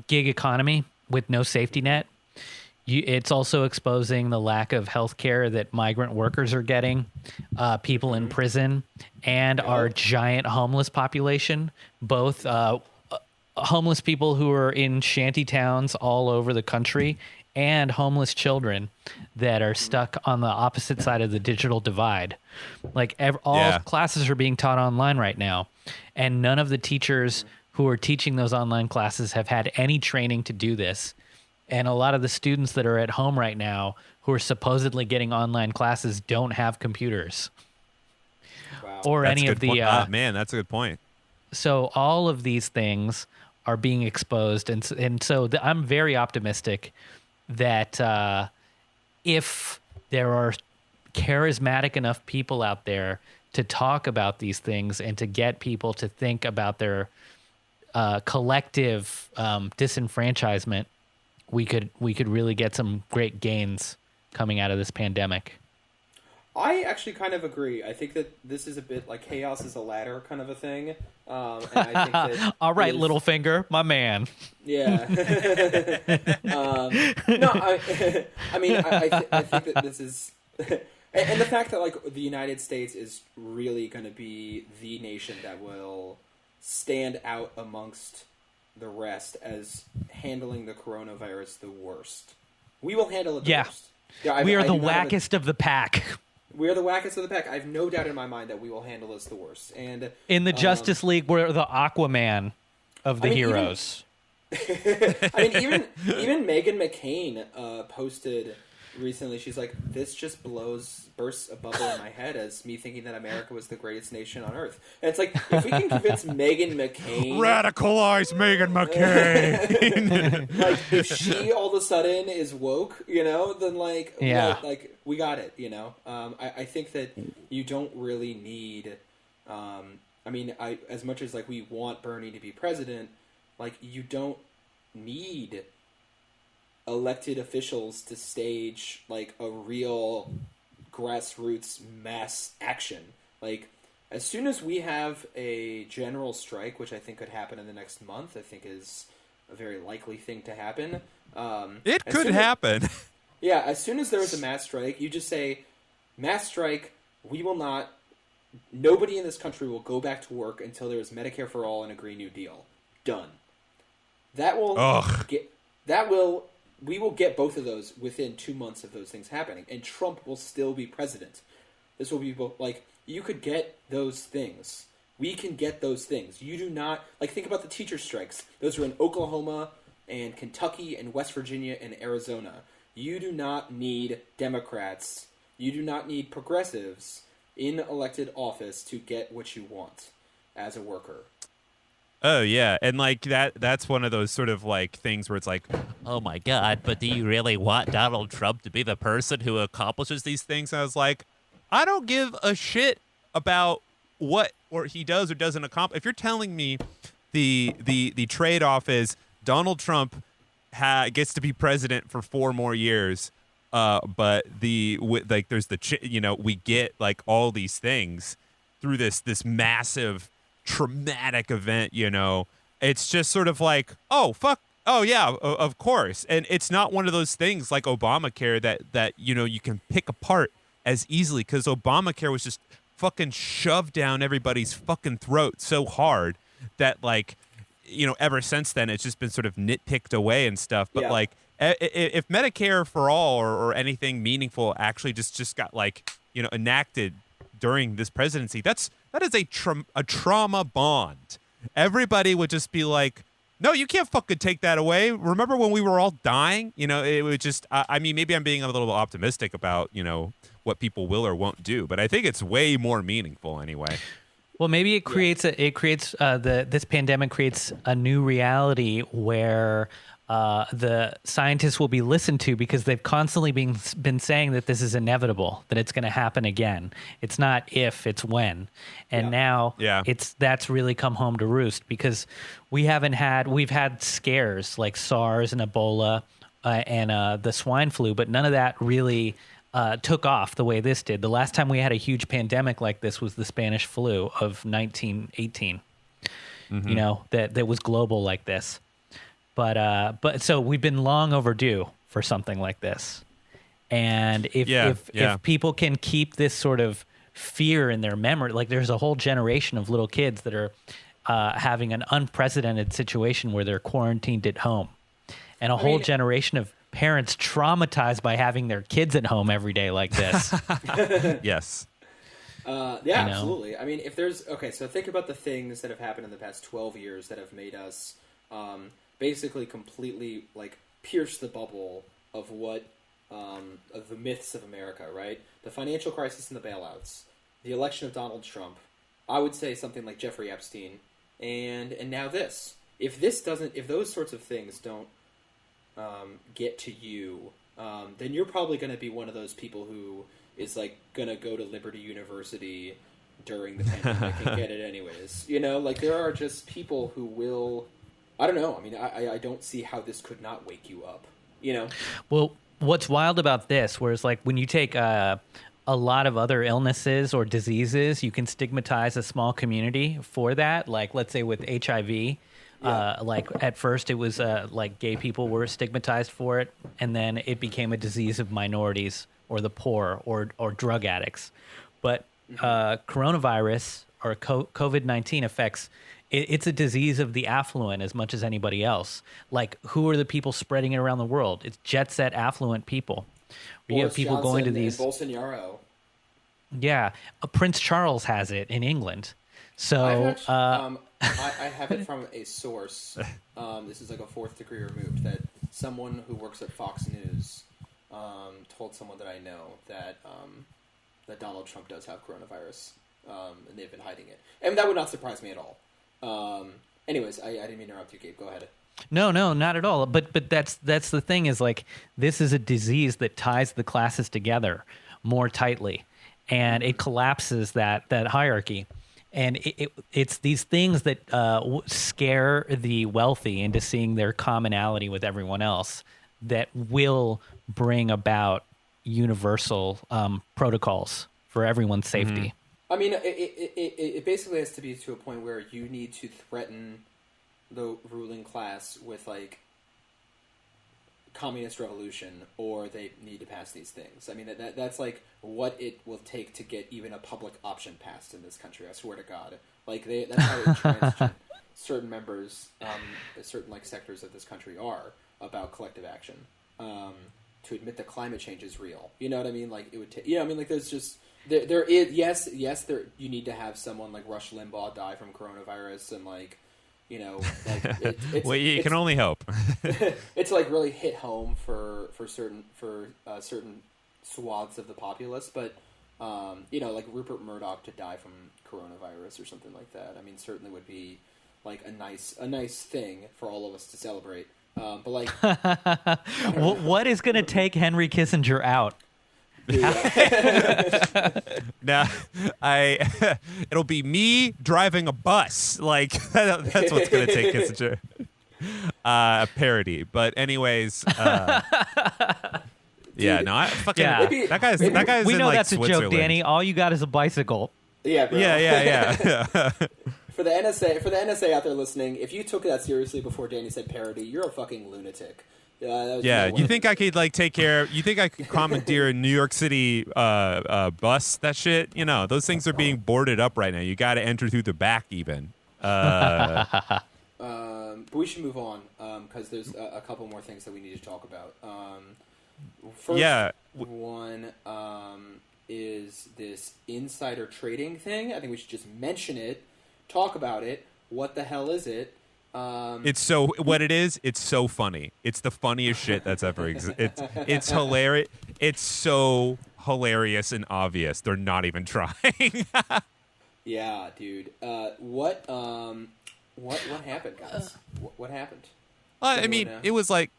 Speaker 4: economy with no safety net. It's also exposing the lack of health care that migrant workers are getting, people in prison, and our giant homeless population, both homeless people who are in shanty towns all over the country and homeless children that are stuck on the opposite side of the digital divide. Like all classes are being taught online right now, and none of the teachers who are teaching those online classes have had any training to do this. And a lot of the students that are at home right now who are supposedly getting online classes don't have computers.
Speaker 2: Wow.
Speaker 4: Or
Speaker 3: That's
Speaker 4: any
Speaker 3: a
Speaker 4: of
Speaker 3: good
Speaker 4: the
Speaker 3: point. Man, that's a good point.
Speaker 4: So all of these things are being exposed, and so I'm very optimistic that if there are charismatic enough people out there to talk about these things and to get people to think about their collective disenfranchisement, we could really get some great gains coming out of this pandemic.
Speaker 2: I actually kind of agree. I think that this is a bit like chaos is a ladder kind of a thing. And I think that
Speaker 4: all right, Littlefinger, my man.
Speaker 2: Yeah. No, I mean, I think that this is... And the fact that, like, the United States is really going to be the nation that will stand out amongst the rest as handling the coronavirus the worst. We will handle it the worst. Yeah,
Speaker 4: we are the wackest of the pack.
Speaker 2: We are the wackest of the pack. I have no doubt in my mind that we will handle this the worst. And
Speaker 4: in the Justice League, we're the Aquaman of the heroes.
Speaker 2: I mean, even Meghan McCain posted recently. She's like, "This just bursts a bubble in my head as me thinking that America was the greatest nation on earth." And it's like, if we can convince Meghan McCain,
Speaker 3: radicalize Meghan McCain,
Speaker 2: like if she all of a sudden is woke, then like we got it. I think that you don't really need. I mean, as much as like we want Bernie to be president, like you don't need elected officials to stage like a real grassroots mass action. Like as soon as we have a general strike, which I think could happen in the next month, I think is a very likely thing to happen.
Speaker 3: It could happen.
Speaker 2: Yeah, as soon as there is a mass strike, you just say, mass strike, we will not, nobody in this country will go back to work until there is Medicare for all and a Green New Deal. Done. We will get both of those within 2 months of those things happening, and Trump will still be president. This will be like, you could get those things. We can get those things. You do not, like, think about the teacher strikes. Those are in Oklahoma and Kentucky and West Virginia and Arizona. You do not need Democrats. You do not need progressives in elected office to get what you want as a worker.
Speaker 3: Oh yeah, and like that's one of those sort of like things where it's like, oh my God, but do you really want Donald Trump to be the person who accomplishes these things? And I was like, I don't give a shit about what or he does or doesn't accomplish. If you're telling me the trade-off is Donald Trump gets to be president for 4 more years, but there's we get like all these things through this massive traumatic event, it's just sort of like, oh fuck, oh yeah, of course. And it's not one of those things like Obamacare that you can pick apart as easily, because Obamacare was just fucking shoved down everybody's fucking throat so hard that like ever since then it's just been sort of nitpicked away and stuff. But like if Medicare for all or anything meaningful actually just got like enacted during this presidency, that is a trauma bond. Everybody would just be like, no, you can't fucking take that away. Remember when we were all dying? It would just, I mean, maybe I'm being a little optimistic about, what people will or won't do, but I think it's way more meaningful anyway.
Speaker 4: Well, maybe it creates this pandemic creates a new reality where the scientists will be listened to because they've constantly been saying that this is inevitable, that it's going to happen again. It's not if, it's when. And now that's really come home to roost, because we've had scares like SARS and Ebola and the swine flu, but none of that really took off the way this did. The last time we had a huge pandemic like this was the Spanish flu of 1918. That was global like this. But so we've been long overdue. for something like this. And if
Speaker 3: Yeah,
Speaker 4: if people can keep this sort of fear in their memory, like there's a whole generation of little kids that are having an unprecedented situation where they're quarantined at home, and a whole generation of parents traumatized by having their kids at home every day like this.
Speaker 3: Yes.
Speaker 2: Absolutely. I mean, if there's so think about the things that have happened in the past 12 years that have made us basically completely like pierce the bubble of what of the myths of America, right? The financial crisis and the bailouts, the election of Donald Trump. I would say something like Jeffrey Epstein, and now this. If those sorts of things don't get to you, then you're probably going to be one of those people who is like going to go to Liberty University during the pandemic and get it anyways. You know, like there are just people who will. I don't know. I mean, I don't see how this could not wake you up. You know.
Speaker 4: Well, what's wild about this, whereas like when you take a lot of other illnesses or diseases, you can stigmatize a small community for that. Like let's say with HIV, like at first it was like gay people were stigmatized for it, and then it became a disease of minorities or the poor or drug addicts. But coronavirus or COVID-19 affects. It's a disease of the affluent as much as anybody else. Like, who are the people spreading it around the world? It's jet-set affluent people. You have people
Speaker 2: Johnson
Speaker 4: going to these.
Speaker 2: And Bolsonaro.
Speaker 4: Yeah, Prince Charles has it in England. So
Speaker 2: I have it from a source. This is like a 4th degree removed. That someone who works at Fox News told someone that I know that that Donald Trump does have coronavirus, and they've been hiding it. And that would not surprise me at all. Anyways, I didn't mean to interrupt you, Gabe. Go ahead.
Speaker 4: No, not at all. But that's the thing is like this is a disease that ties the classes together more tightly, and it collapses that hierarchy. And it's these things that scare the wealthy into seeing their commonality with everyone else that will bring about universal protocols for everyone's safety.
Speaker 3: Mm-hmm.
Speaker 2: I mean, it basically has to be to a point where you need to threaten the ruling class with, like, communist revolution, or they need to pass these things. I mean, that's, like, what it will take to get even a public option passed in this country, I swear to God. Like, that's how intransigent certain members, certain, like, sectors of this country are about collective action. To admit that climate change is real. You know what I mean? Like, it would take... I mean, like, there's just... There is there you need to have someone like Rush Limbaugh die from coronavirus, and like, you know, like
Speaker 3: well, you can only hope.
Speaker 2: It's like really hit home for certain swaths of the populace, but you know, like Rupert Murdoch to die from coronavirus or something like that. I mean, certainly would be like a nice thing for all of us to celebrate. But like,
Speaker 4: what is going to take Henry Kissinger out?
Speaker 3: Now, it'll be me driving a bus. Like that's what's going to take Kissinger. A parody, but anyways, yeah. No, I fucking that guy's.
Speaker 4: We
Speaker 3: in,
Speaker 4: know
Speaker 3: like,
Speaker 4: that's a joke, Danny. All you got is a bicycle.
Speaker 2: Yeah, bro.
Speaker 3: Yeah.
Speaker 2: For the NSA out there listening, if you took that seriously before Danny said parody, you're a fucking lunatic.
Speaker 3: You think I could like take care? You think I could commandeer a New York City bus? That shit, you know, those things are being boarded up right now. You got to enter through the back, even.
Speaker 2: But we should move on because there's a couple more things that we need to talk about. First one is this insider trading thing. I think we should just mention it, talk about it. What the hell is it?
Speaker 3: It's so what it is. It's so funny. It's the funniest shit that's ever existed. It's hilarious. It's so hilarious and obvious. They're not even trying.
Speaker 2: Yeah, dude. What happened, guys? What happened?
Speaker 3: I mean, it was like,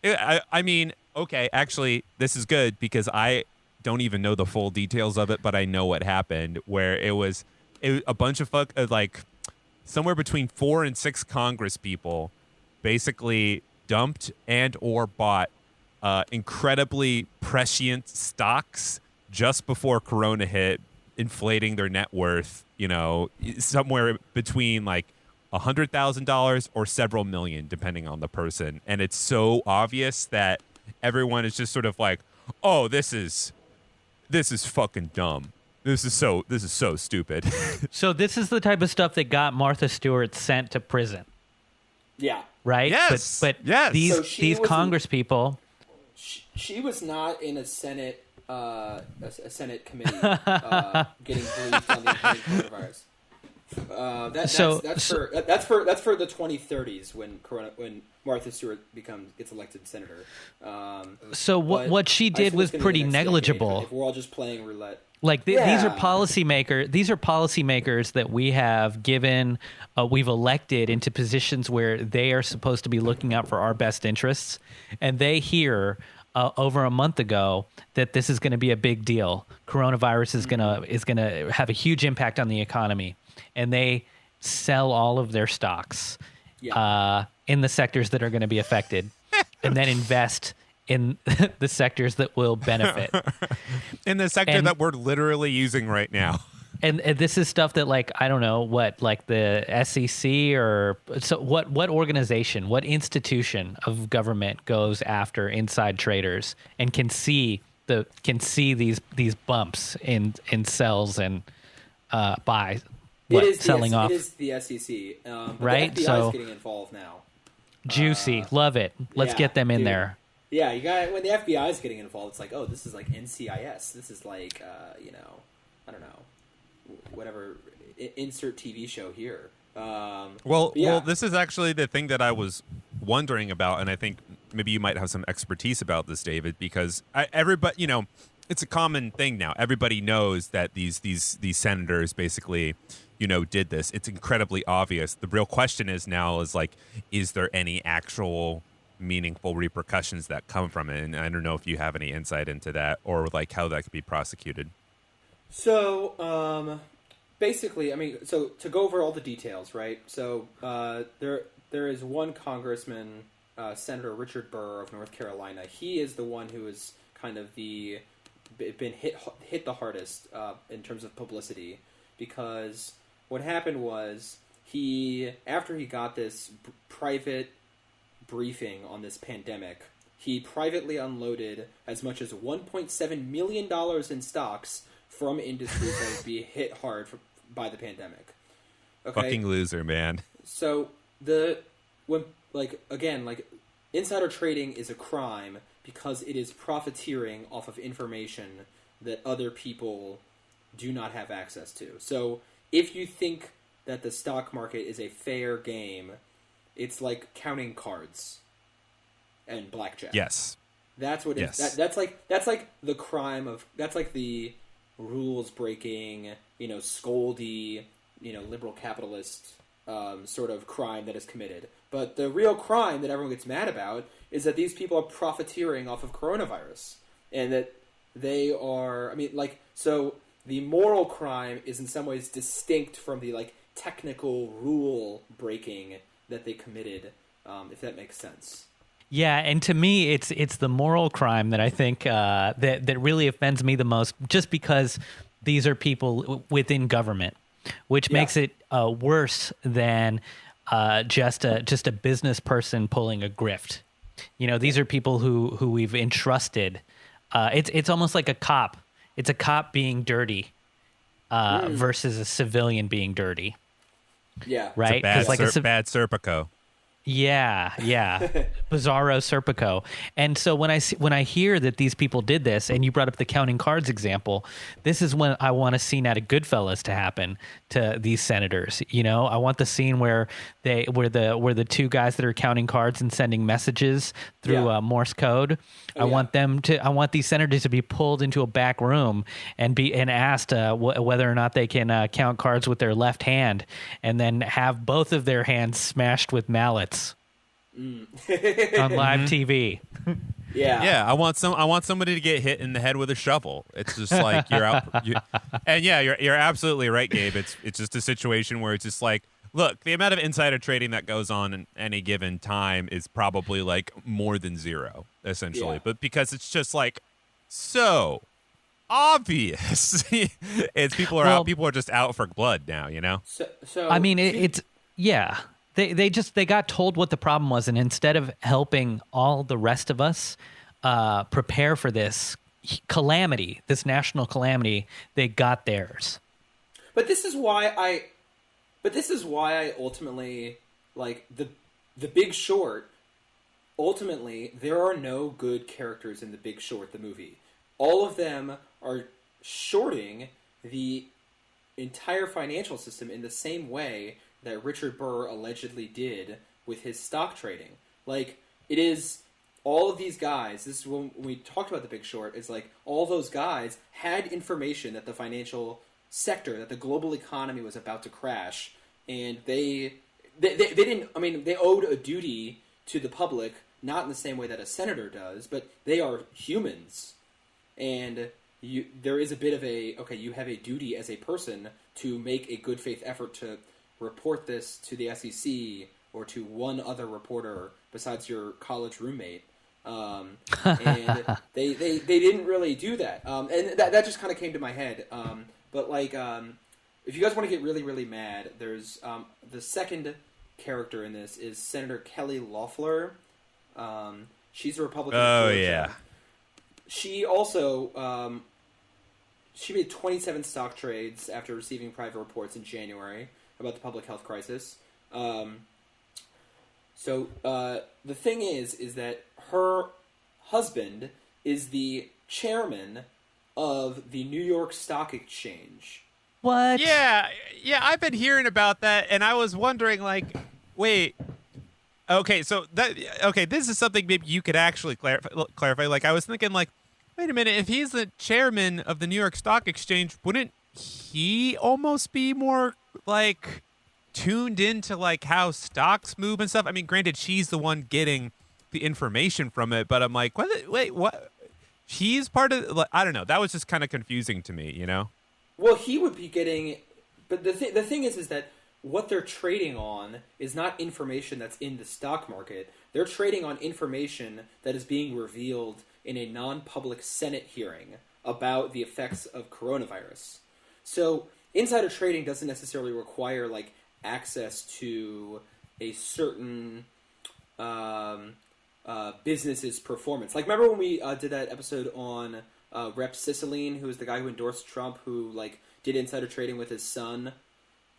Speaker 3: I mean, okay. Actually, this is good because I don't even know the full details of it, but I know what happened. Where it was a bunch of like. Somewhere between 4 and 6 Congress people basically dumped and or bought incredibly prescient stocks just before Corona hit, inflating their net worth, you know, somewhere between like $100,000 or several million, depending on the person. And it's so obvious that everyone is just sort of like, oh, this is fucking dumb. This is so stupid.
Speaker 4: So this is the type of stuff that got Martha Stewart sent to prison,
Speaker 2: Yeah.
Speaker 4: right?
Speaker 3: Yes.
Speaker 4: But
Speaker 3: Yes.
Speaker 2: So
Speaker 4: these Congress people.
Speaker 2: She was not in a Senate a Senate committee getting briefed on the coronavirus. That's for the 2030s when Martha Stewart gets elected senator.
Speaker 4: So what she did was pretty negligible.
Speaker 2: If we're all just playing roulette.
Speaker 4: Like these are policymakers. These are policymakers that we have given, we've elected into positions where they are supposed to be looking out for our best interests, and they hear over a month ago that this is going to be a big deal. Coronavirus is gonna have a huge impact on the economy, and they sell all of their stocks in the sectors that are going to be affected, and then invest in the sectors that will benefit.
Speaker 3: In the sector that we're literally using right now.
Speaker 4: And this is stuff that, like, I don't know what, like the SEC or so what organization, what institution of government goes after inside traders and can see these bumps in cells and buy selling off.
Speaker 2: It is the SEC, but
Speaker 4: right?
Speaker 2: The FBI
Speaker 4: So
Speaker 2: is getting involved now.
Speaker 4: Juicy, love it. Let's get them in there.
Speaker 2: Yeah, you got when the FBI is getting involved. It's like, oh, this is like NCIS. This is like, I don't know, whatever. Insert TV show here.
Speaker 3: Well, this is actually the thing that I was wondering about, and I think maybe you might have some expertise about this, David, because everybody, it's a common thing now. Everybody knows that these senators basically, did this. It's incredibly obvious. The real question is is there any actual meaningful repercussions that come from it? And I don't know if you have any insight into that or like how that could be prosecuted.
Speaker 2: So, basically, so to go over all the details, right? So, there is one congressman, Senator Richard Burr of North Carolina. He is the one who is kind of been hit the hardest in terms of publicity, because what happened was after he got this private briefing on this pandemic, he privately unloaded as much as $1.7 million in stocks from industries that would be hit hard by the pandemic. Okay?
Speaker 3: Fucking loser, man.
Speaker 2: So insider trading is a crime because it is profiteering off of information that other people do not have access to. So if you think that the stock market is a fair game, it's like counting cards and blackjack.
Speaker 3: Yes.
Speaker 2: That's what it is. That's like the crime of, that's like the rules breaking, scoldy, liberal capitalist sort of crime that is committed. But the real crime that everyone gets mad about is that these people are profiteering off of coronavirus, and that they are, so the moral crime is in some ways distinct from the technical rule breaking that they committed, if that makes sense.
Speaker 4: Yeah, and to me, it's the moral crime that I think that really offends me the most, just because these are people within government, which makes it worse than just a business person pulling a grift. These are people who we've entrusted. It's almost like a cop. It's a cop being dirty versus a civilian being dirty.
Speaker 2: Yeah,
Speaker 4: right.
Speaker 3: It's a bad Serpico.
Speaker 4: Yeah, Bizarro Serpico. And so when I hear that these people did this, and you brought up the counting cards example, this is when I want a scene out of Goodfellas to happen to these senators. I want the scene where the two guys that are counting cards and sending messages through Morse code. I want these senators to be pulled into a back room and asked whether or not they can count cards with their left hand, and then have both of their hands smashed with mallets. On live TV.
Speaker 3: I want somebody to get hit in the head with a shovel. It's just like you're absolutely right, Gabe. It's just a situation where it's just like, look, the amount of insider trading that goes on in any given time is probably more than zero, essentially. But because it's just so obvious, it's people are just out for blood now,
Speaker 2: So
Speaker 4: I mean, it's They got told what the problem was, and instead of helping all the rest of us prepare for this calamity, this national calamity, they got theirs.
Speaker 2: But this is why I ultimately like the Big Short. Ultimately, there are no good characters in The Big Short, the movie. All of them are shorting the entire financial system in the same way that Richard Burr allegedly did with his stock trading. Like, it is all of these guys, this is when we talked about The Big Short, it's like all those guys had information that the financial sector, that the global economy was about to crash, and they didn't, I mean, they owed a duty to the public, not in the same way that a senator does, but they are humans. And there is a bit of you have a duty as a person to make a good faith effort to report this to the SEC or to one other reporter besides your college roommate. And they didn't really do that. And that just kind of came to my head. But like, if you guys want to get really, really mad, there's the second character in this is Senator Kelly Loeffler. She's a Republican.
Speaker 3: Oh, yeah.
Speaker 2: She also she made 27 stock trades after receiving private reports in January about the public health crisis. So the thing is that her husband is the chairman of the New York Stock Exchange.
Speaker 4: What?
Speaker 3: Yeah, I've been hearing about that, and I was wondering, like, wait, okay, this is something maybe you could actually clarify. Like, I was thinking, like, wait a minute, if he's the chairman of the New York Stock Exchange, wouldn't he almost be more, like, tuned into, like, how stocks move and stuff? I mean, granted, she's the one getting the information from it, but I'm like, wait, what? He's part of, like, I don't know. That was just kind of confusing to me, you know?
Speaker 2: Well, he would be getting, but the thing is that what they're trading on is not information that's in the stock market. They're trading on information that is being revealed in a non-public Senate hearing about the effects of coronavirus. So insider trading doesn't necessarily require like access to a certain business's performance. Like, remember when we did that episode on Rep. Cicilline, who was the guy who endorsed Trump, who like did insider trading with his son?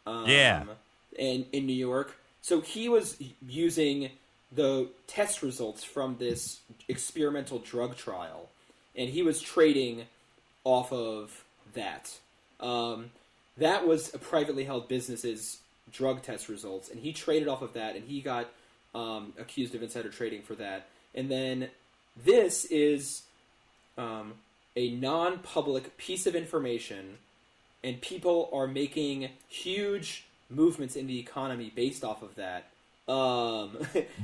Speaker 2: And in New York. So he was using the test results from this experimental drug trial, and he was trading off of that. That was a privately held business's drug test results, and he traded off of that, and he got accused of insider trading for that. And then this is a non-public piece of information, and people are making huge movements in the economy based off of that.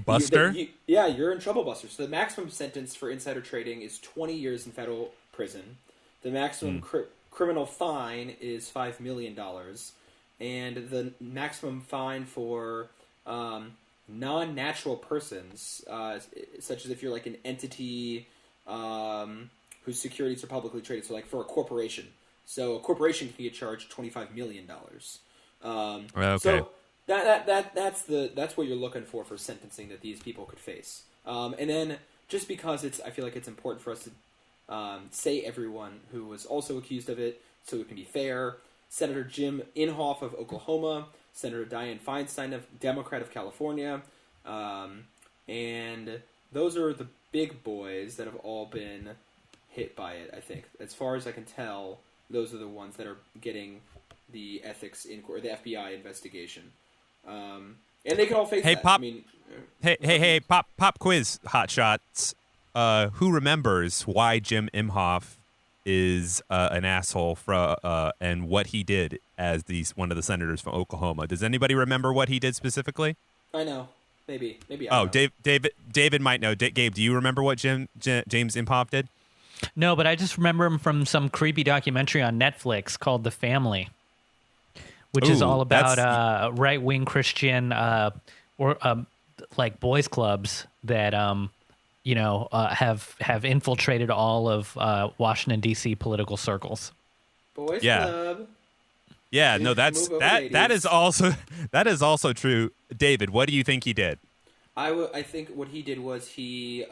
Speaker 3: Buster?
Speaker 2: You're in trouble, Buster. So the maximum sentence for insider trading is 20 years in federal prison. The maximum criminal fine is $5 million. And the maximum fine for non-natural persons, such as if you're like an entity whose securities are publicly traded, so like for a corporation. So a corporation can get charged $25 million.
Speaker 3: Okay.
Speaker 2: So that's what you're looking for sentencing that these people could face. And then just because I feel like it's important for us to say everyone who was also accused of it, so it can be fair. Senator Jim Inhofe of Oklahoma, Senator Dianne Feinstein of Democrat of California, and those are the big boys that have all been hit by it. I think, as far as I can tell, those are the ones that are getting the ethics inquiry, the FBI investigation, and they can all face that.
Speaker 3: Pop.
Speaker 2: I mean,
Speaker 3: hey, pop quiz, hotshots. Who remembers why Jim Imhoff is an asshole and what he did as one of the senators from Oklahoma? Does anybody remember what he did specifically?
Speaker 2: I know, maybe.
Speaker 3: I know. David might know. Gabe, do you remember what James Imhoff did?
Speaker 4: No, but I just remember him from some creepy documentary on Netflix called The Family, which is all about right-wing Christian like boys clubs that have infiltrated all of Washington D.C. political circles.
Speaker 2: Boys club.
Speaker 3: Yeah, no, that is also true. David, what do you think he did?
Speaker 2: I think what he did was he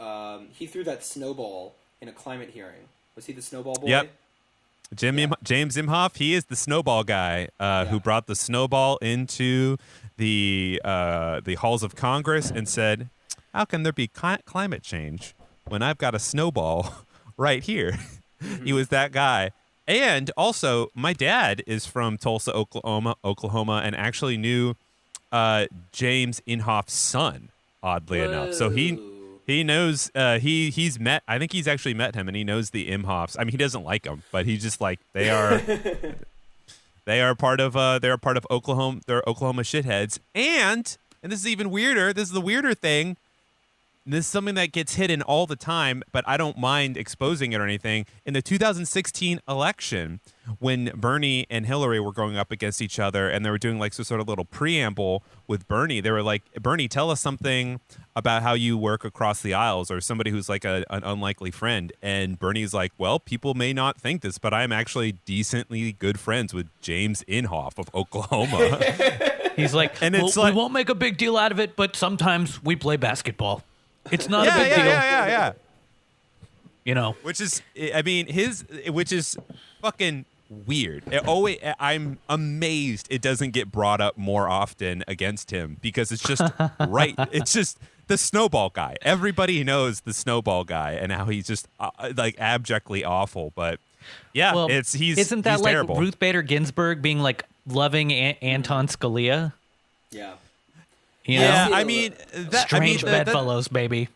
Speaker 2: threw that snowball in a climate hearing. Was he the snowball boy?
Speaker 3: Yep. James Imhoff, he is the snowball guy who brought the snowball into the halls of Congress and said, "How can there be climate change when I've got a snowball right here?" He was that guy. And also, my dad is from Tulsa, Oklahoma, and actually knew James Inhoff's son, oddly enough. So he knows he's met. I think he's actually met him, and he knows the Imhoffs. I mean, he doesn't like them, but he's just like they are. They are part of Oklahoma. They're Oklahoma shitheads, and this is even weirder. This is the weirder thing. This is something that gets hidden all the time, but I don't mind exposing it or anything. In the 2016 election, when Bernie and Hillary were going up against each other, and they were doing like some sort of little preamble with Bernie, they were like, "Bernie, tell us something about how you work across the aisles," or somebody who's like an unlikely friend. And Bernie's like, "Well, people may not think this, but I'm actually decently good friends with James Inhofe of Oklahoma."
Speaker 4: He's like,
Speaker 3: and it's
Speaker 4: we won't make a big deal out of it, but sometimes we play basketball. It's not a big deal.
Speaker 3: Yeah.
Speaker 4: You know,
Speaker 3: which is fucking weird. I'm amazed it doesn't get brought up more often against him, because it's just right. It's just the snowball guy. Everybody knows the snowball guy and how he's just like abjectly awful. But yeah,
Speaker 4: well, isn't that
Speaker 3: he's
Speaker 4: like
Speaker 3: terrible.
Speaker 4: Ruth Bader Ginsburg being like loving Anton Scalia?
Speaker 2: Yeah.
Speaker 4: You know?
Speaker 3: Yeah, I mean,
Speaker 4: strange bedfellows, baby.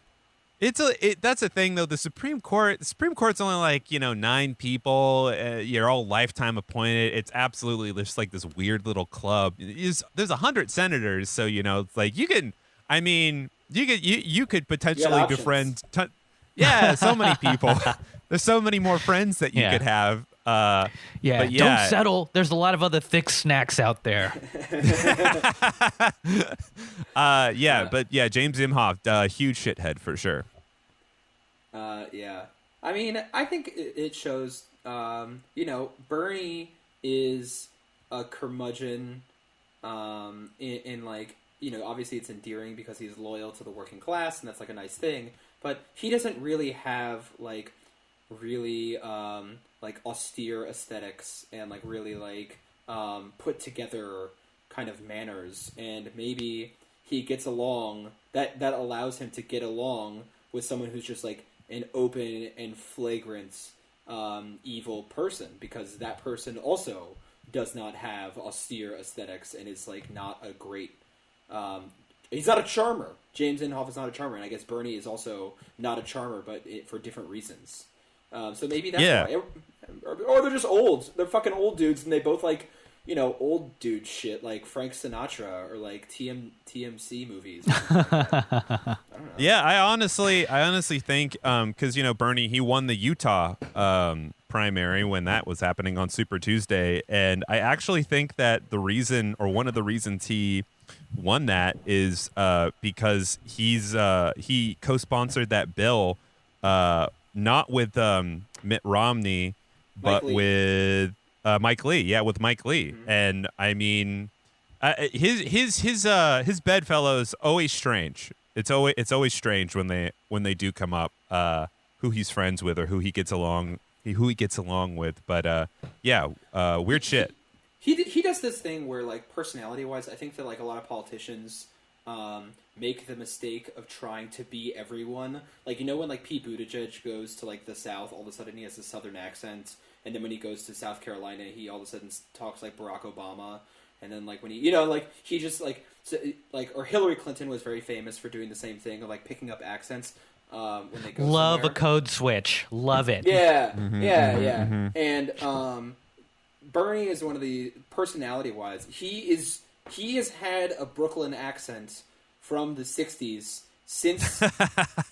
Speaker 3: That's the thing, though. The Supreme Court's only like 9 people. You're all lifetime appointed. It's absolutely just like this weird little club. There's 100 senators, so it's like you can. I mean, you could potentially befriend. So many people. There's so many more friends that you could have. But
Speaker 4: don't settle. There's a lot of other thick snacks out there.
Speaker 3: But James Imhoff, huge shithead for sure.
Speaker 2: I mean, I think it shows. Bernie is a curmudgeon. In like, obviously it's endearing because he's loyal to the working class, and that's like a nice thing. But he doesn't really have like really like austere aesthetics and like really like put together kind of manners, and maybe he gets along that allows him to get along with someone who's just like an open and flagrant evil person, because that person also does not have austere aesthetics and is like not a great he's not a charmer. James Inhofe is not a charmer, and I guess Bernie is also not a charmer, but for different reasons. So maybe that's why. Or they're just old. They're fucking old dudes, and they both like, old dude shit like Frank Sinatra or like TMC movies. I don't know.
Speaker 3: Yeah, I honestly think because Bernie, he won the Utah primary when that was happening on Super Tuesday, and I actually think that the reason, or one of the reasons he won that is because he co-sponsored that bill, not with Mitt Romney, but with Mike Lee. Yeah, with Mike Lee. Mm-hmm. And I mean, his bedfellows always strange. It's always strange when they do come up, who he's friends with or who he gets along with. But weird shit.
Speaker 2: He does this thing where, like, personality-wise, I think that, like, a lot of politicians make the mistake of trying to be everyone. Like, when, like, Pete Buttigieg goes to, like, the South, all of a sudden he has a Southern accent, and then when he goes to South Carolina, he all of a sudden talks like Barack Obama, and then, like, when he, he just, like, or Hillary Clinton was very famous for doing the same thing, of, like, picking up accents when they go
Speaker 4: Love
Speaker 2: somewhere.
Speaker 4: a code switch. Love it.
Speaker 2: Yeah,
Speaker 3: Mm-hmm,
Speaker 2: yeah.
Speaker 3: mm-hmm.
Speaker 2: And, Bernie is one of the, personality-wise, he has had a Brooklyn accent from the 60s since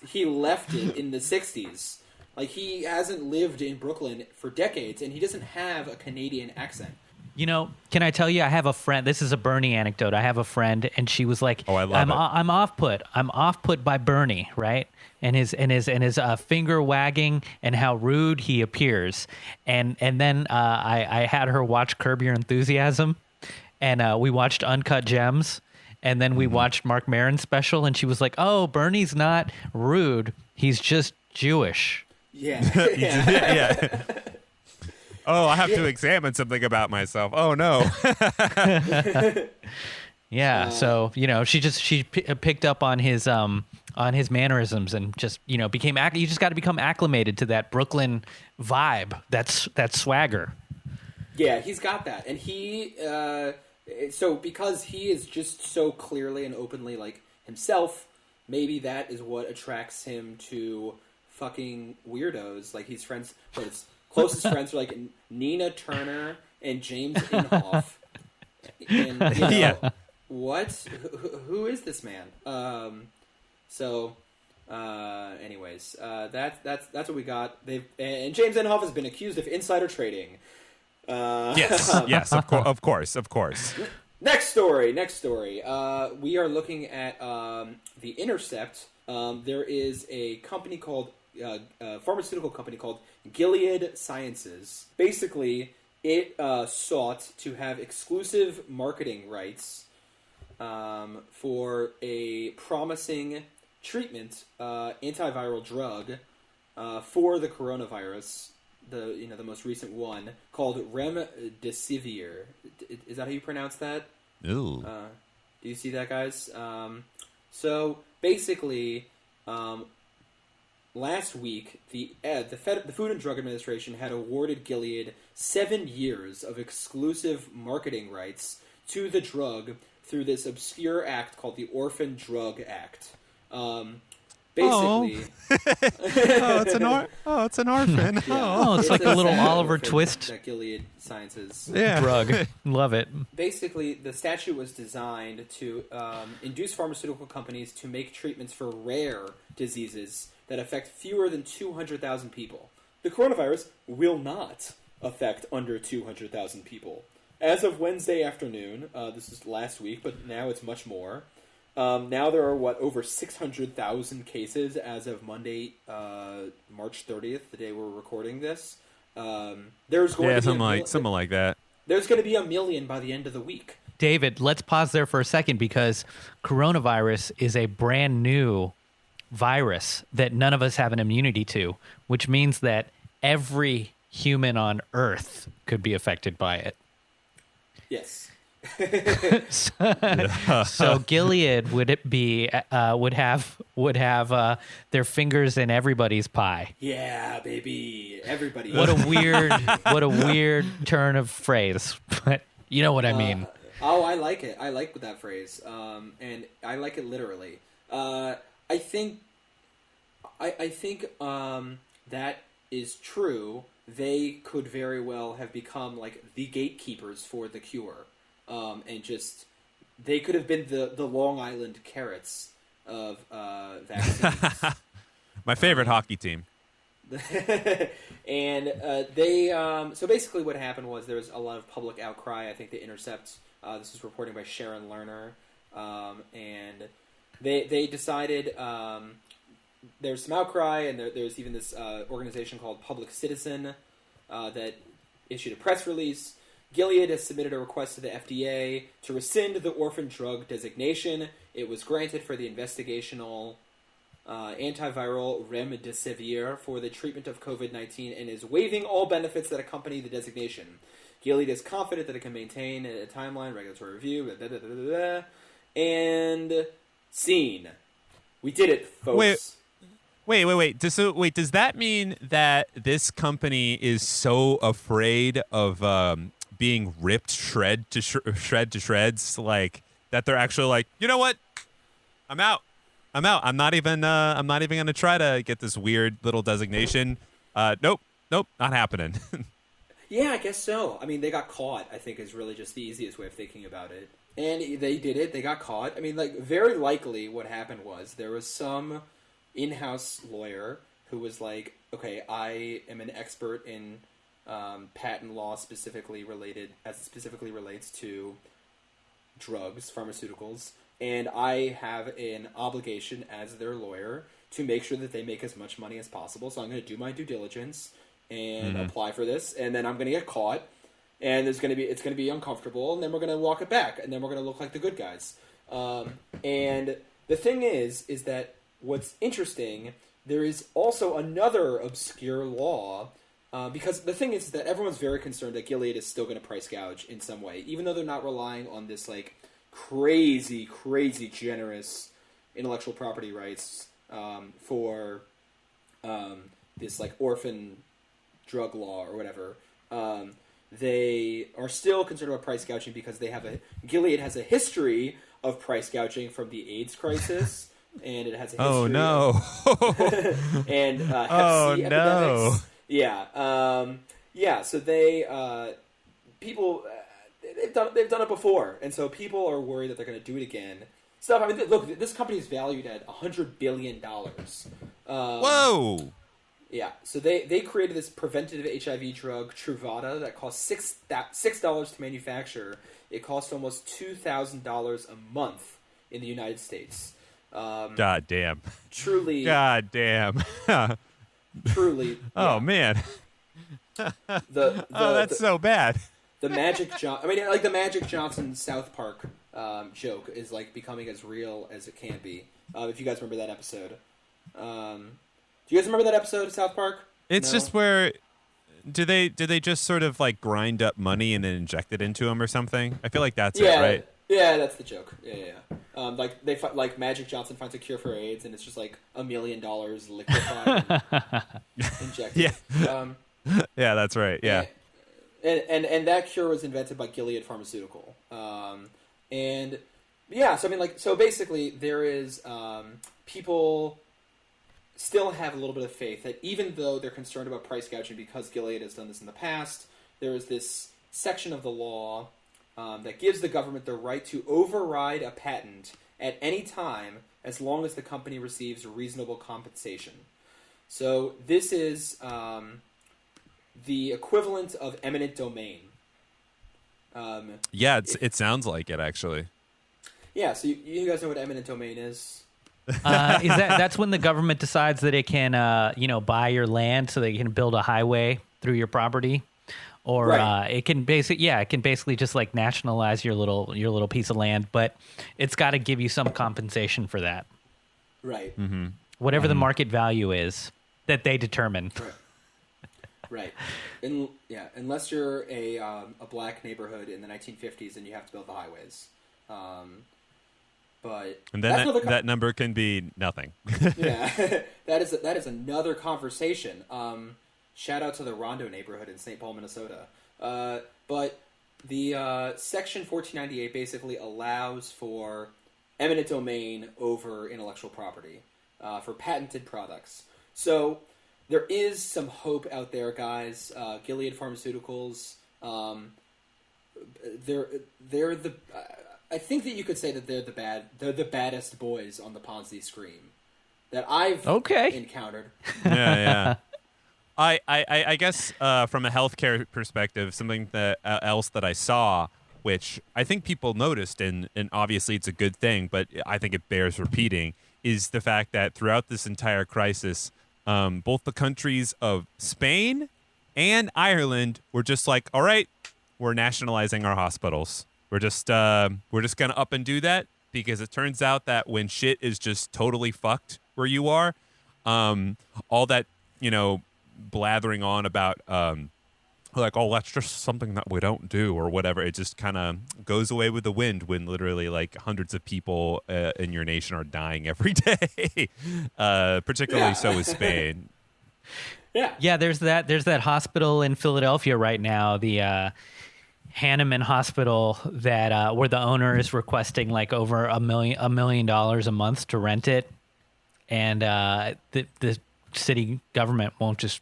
Speaker 2: he left it in the 60s. Like, he hasn't lived in Brooklyn for decades, and he doesn't have a Canadian accent.
Speaker 4: Can I tell you, I have a friend. This is a Bernie anecdote. I have a friend, and she was like,
Speaker 3: "Oh, I love it.
Speaker 4: I'm off put. I'm off put by Bernie, right? And his finger wagging and how rude he appears." And then I had her watch Curb Your Enthusiasm, and we watched Uncut Gems. And then we watched Mark Maron's special, and she was like, "Oh, Bernie's not rude. He's just Jewish."
Speaker 2: Yeah.
Speaker 3: Yeah. Oh, I have to examine something about myself. Oh no.
Speaker 4: Yeah. So she picked up on his mannerisms and just became you just got to become acclimated to that Brooklyn vibe. That swagger.
Speaker 2: Yeah, he's got that, and he so because he is just so clearly and openly like himself, maybe that is what attracts him to fucking weirdos. Like he's friends, but his closest friends are like Nina Turner and James Inhofe. And
Speaker 3: Yeah.
Speaker 2: what? Who is this man? Anyways, that's what we got. And James Inhofe has been accused of insider trading.
Speaker 3: Yes, of course.
Speaker 2: Next story. We are looking at The Intercept. There is a company called pharmaceutical company called Gilead Sciences. Basically, it sought to have exclusive marketing rights for a promising treatment, antiviral drug for the coronavirus. The most recent one called remdesivir. Is that how you pronounce that?
Speaker 3: Ooh.
Speaker 2: Do you see that, guys? So basically, last week the Food and Drug Administration had awarded Gilead 7 years of exclusive marketing rights to the drug through this obscure act called the Orphan Drug Act. Basically,
Speaker 3: it's an orphan.
Speaker 4: Oh, it's like a little Oliver
Speaker 2: orphan
Speaker 4: Twist
Speaker 2: that Gilead Sciences
Speaker 4: drug. Love it.
Speaker 2: Basically, the statute was designed to induce pharmaceutical companies to make treatments for rare diseases that affect fewer than 200,000 people. The coronavirus will not affect under 200,000 people. As of Wednesday afternoon, this is last week, but now it's much more. Now there are, over 600,000 cases as of Monday, March 30th, the day we're recording this. There's going to be
Speaker 3: something like that.
Speaker 2: There's going to be 1 million by the end of the week.
Speaker 4: David, let's pause there for a second because coronavirus is a brand new virus that none of us have an immunity to, which means that every human on Earth could be affected by it.
Speaker 2: Yes.
Speaker 4: So Gilead would have their fingers in everybody's pie.
Speaker 2: Yeah, baby, everybody.
Speaker 4: What a weird turn of phrase, but you know what I mean.
Speaker 2: I like it. I like that phrase, and I like it literally. I think that is true. They could very well have become like the gatekeepers for the cure. And just they could have been the Long Island Carrots of vaccines.
Speaker 3: My favorite hockey team.
Speaker 2: And they so basically what happened was there was a lot of public outcry. I think The Intercept, this was reporting by Sharon Lerner, and they decided there's some outcry, and there's even this organization called Public Citizen that issued a press release. Gilead has submitted a request to the FDA to rescind the orphan drug designation. It was granted for the investigational antiviral remdesivir for the treatment of COVID-19 and is waiving all benefits that accompany the designation. Gilead is confident that it can maintain a timeline, regulatory review, blah, blah, blah, blah, blah, and scene. We did it, folks.
Speaker 3: Wait. Does that mean that this company is so afraid of being ripped shred to shreds, like that they're actually like, you know what? I'm out. I'm not even going to try to get this weird little designation. Nope, not happening.
Speaker 2: Yeah, I guess so. I mean, they got caught, I think, is really just the easiest way of thinking about it. And they did it. They got caught. I mean, like, very likely what happened was there was some in-house lawyer who was like, okay, I am an expert in patent law specifically relates to drugs, pharmaceuticals, and I have an obligation as their lawyer to make sure that they make as much money as possible. So I'm going to do my due diligence and apply for this, and then I'm going to get caught, and it's going to be uncomfortable, and then we're going to walk it back, and then we're going to look like the good guys. And the thing is that what's interesting, there is also another obscure law, because the thing is that everyone's very concerned that Gilead is still going to price gouge in some way, even though they're not relying on this like crazy generous intellectual property rights for this like orphan drug law or whatever. They are still concerned about price gouging because Gilead has a history of price gouging from the AIDS crisis, and it has a history
Speaker 3: Oh no!
Speaker 2: and Hep
Speaker 3: Oh
Speaker 2: C
Speaker 3: no!
Speaker 2: epidemics. Yeah. So they people they've done it before, and so people are worried that they're going to do it again. Stuff. I mean, look, this company is valued at $100 billion.
Speaker 3: Whoa!
Speaker 2: Yeah, so they created this preventative HIV drug, Truvada, that costs $6 to manufacture. It costs almost $2,000 a month in the United States.
Speaker 3: God damn.
Speaker 2: Truly.
Speaker 3: God damn.
Speaker 2: Truly.
Speaker 3: Oh
Speaker 2: yeah.
Speaker 3: man.
Speaker 2: That's
Speaker 3: so bad.
Speaker 2: The Magic the Magic Johnson South Park joke is like becoming as real as it can be. If you guys remember that episode. Do you guys remember that episode of South Park?
Speaker 3: It's just where do they just sort of like grind up money and then inject it into them or something? I feel like that's it, right?
Speaker 2: Yeah, that's the joke. Yeah. Like Magic Johnson finds a cure for AIDS, and it's just like $1 million liquefied and injected.
Speaker 3: Yeah. Yeah, that's right. Yeah.
Speaker 2: And that cure was invented by Gilead Pharmaceutical. And yeah, so basically there is people still have a little bit of faith that even though they're concerned about price gouging because Gilead has done this in the past, there is this section of the law that gives the government the right to override a patent at any time as long as the company receives reasonable compensation. So this is the equivalent of eminent domain.
Speaker 3: It sounds like it, actually.
Speaker 2: Yeah, so you guys know what eminent domain is?
Speaker 4: That's when the government decides that it can buy your land so they can build a highway through your property, or
Speaker 2: right.
Speaker 4: it can basically just like nationalize your little piece of land, but it's got to give you some compensation for that,
Speaker 2: right?
Speaker 3: Mm-hmm.
Speaker 4: Whatever the market value is that they determine.
Speaker 2: Right. Unless you're a black neighborhood in the 1950s and you have to build the highways.
Speaker 3: And then that number can be nothing.
Speaker 2: Yeah, that is another conversation. Shout out to the Rondo neighborhood in St. Paul, Minnesota. But the Section 1498 basically allows for eminent domain over intellectual property for patented products. So there is some hope out there, guys. Gilead Pharmaceuticals, they're the. I think that you could say that they're the baddest boys on the Ponzi screen that I've encountered.
Speaker 3: Yeah. I guess from a healthcare perspective, something that else that I saw, which I think people noticed, and obviously it's a good thing, but I think it bears repeating, is the fact that throughout this entire crisis, both the countries of Spain and Ireland were just like, all right, we're nationalizing our hospitals. We're just gonna up and do that because it turns out that when shit is just totally fucked where you are, all that blathering on about like, oh, that's just something that we don't do or whatever, it just kind of goes away with the wind when literally like hundreds of people in your nation are dying every day. Particularly so with Spain.
Speaker 4: Yeah. There's that hospital in Philadelphia right now, the Hahnemann Hospital, that where the owner is requesting like over $1 million a month to rent it, and the city government won't just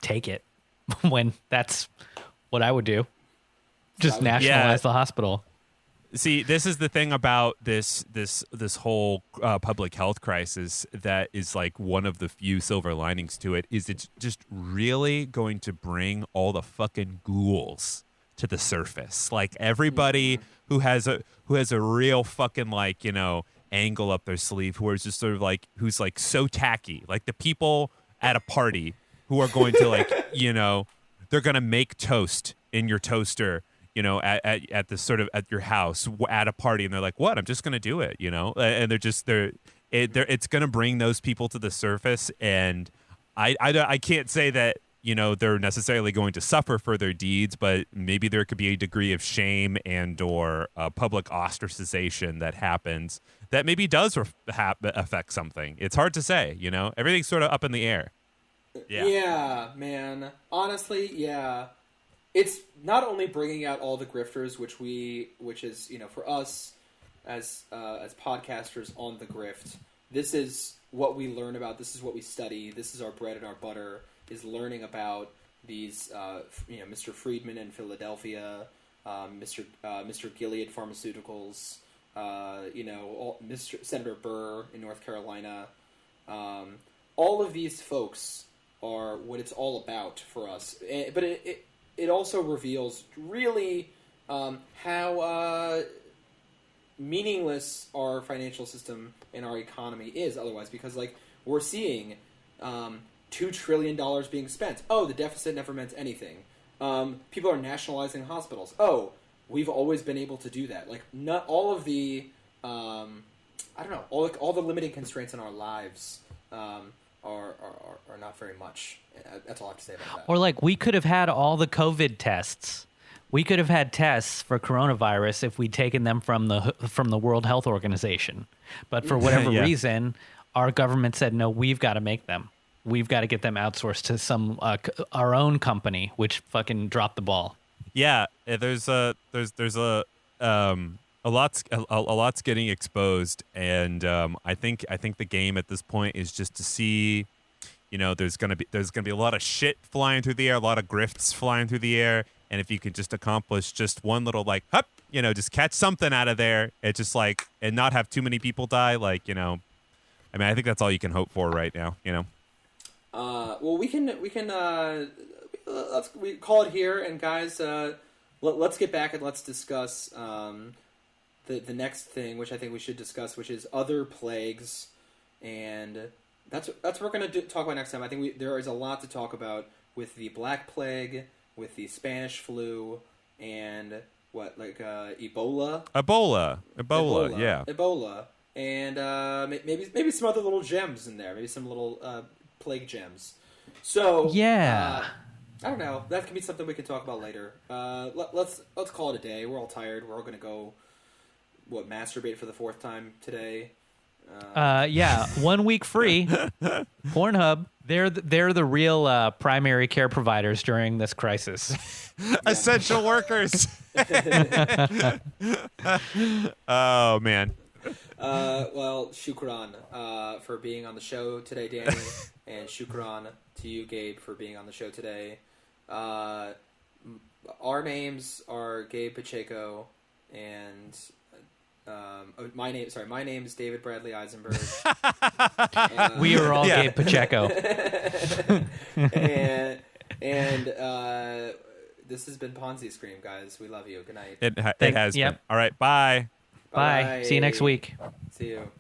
Speaker 4: take it. When that's what I would do, just nationalize the hospital.
Speaker 3: See, this is the thing about this whole public health crisis that is like one of the few silver linings to it, is it's just really going to bring all the fucking ghouls to the surface. Like everybody who has a real fucking like, angle up their sleeve, who is just sort of like, who's like so tacky, like the people at a party who are going to like, they're going to make toast in your toaster, at this sort of at your house at a party, and they're like, "What? I'm just going to do it," and it's going to bring those people to the surface, and I can't say that they're necessarily going to suffer for their deeds, but maybe there could be a degree of shame and or public ostracization that happens that maybe does affect something. It's hard to say, everything's sort of up in the air.
Speaker 2: Yeah, man. Honestly, yeah. It's not only bringing out all the grifters, which is for us as podcasters on the grift. This is what we learn about. This is what we study. This is our bread and our butter. Is learning about these, Mr. Friedman in Philadelphia, Mr. Gilead Pharmaceuticals, Mr. Senator Burr in North Carolina. All of these folks are what it's all about for us. But it also reveals really how meaningless our financial system and our economy is otherwise, because we're seeing $2 trillion being spent. Oh, the deficit never meant anything. People are nationalizing hospitals. Oh, we've always been able to do that. Not all of the, all the limiting constraints in our lives are not very much. That's all I have to say about that.
Speaker 4: Or we could have had all the COVID tests. We could have had tests for coronavirus if we'd taken them from the World Health Organization. But for whatever reason, our government said, no, we've got to make them. We've got to get them outsourced to some our own company, which fucking dropped the ball.
Speaker 3: Yeah, there's a lot's getting exposed, and I think the game at this point is just to see, there's gonna be a lot of shit flying through the air, a lot of grifts flying through the air, and if you can just accomplish just one little hup, just catch something out of there, it's just and not have too many people die, I think that's all you can hope for right now,
Speaker 2: Well, we call it here, and guys, let's get back and let's discuss the next thing, which I think we should discuss, which is other plagues, and that's what we're going to talk about next time. I think there is a lot to talk about with the Black Plague, with the Spanish flu, and Ebola,
Speaker 3: yeah,
Speaker 2: Ebola, and maybe some other little gems in there, maybe some little plague gems. So
Speaker 4: yeah,
Speaker 2: I don't know. That can be something we can talk about later. Let's call it a day. We're all tired. We're all going to go masturbate for the fourth time today.
Speaker 4: Yeah, 1 week free. Pornhub. They're the real primary care providers during this crisis.
Speaker 3: Essential workers. Oh man.
Speaker 2: Well, shukran for being on the show today, Danny, and shukran to you, Gabe, for being on the show today. Our names are Gabe Pacheco, and my name is David Bradley Eisenberg.
Speaker 4: We are all Gabe Pacheco.
Speaker 2: and this has been Ponzi Scream, guys. We love you. Good night.
Speaker 3: It has been. All right, bye.
Speaker 4: Bye. See you next week.
Speaker 2: See you.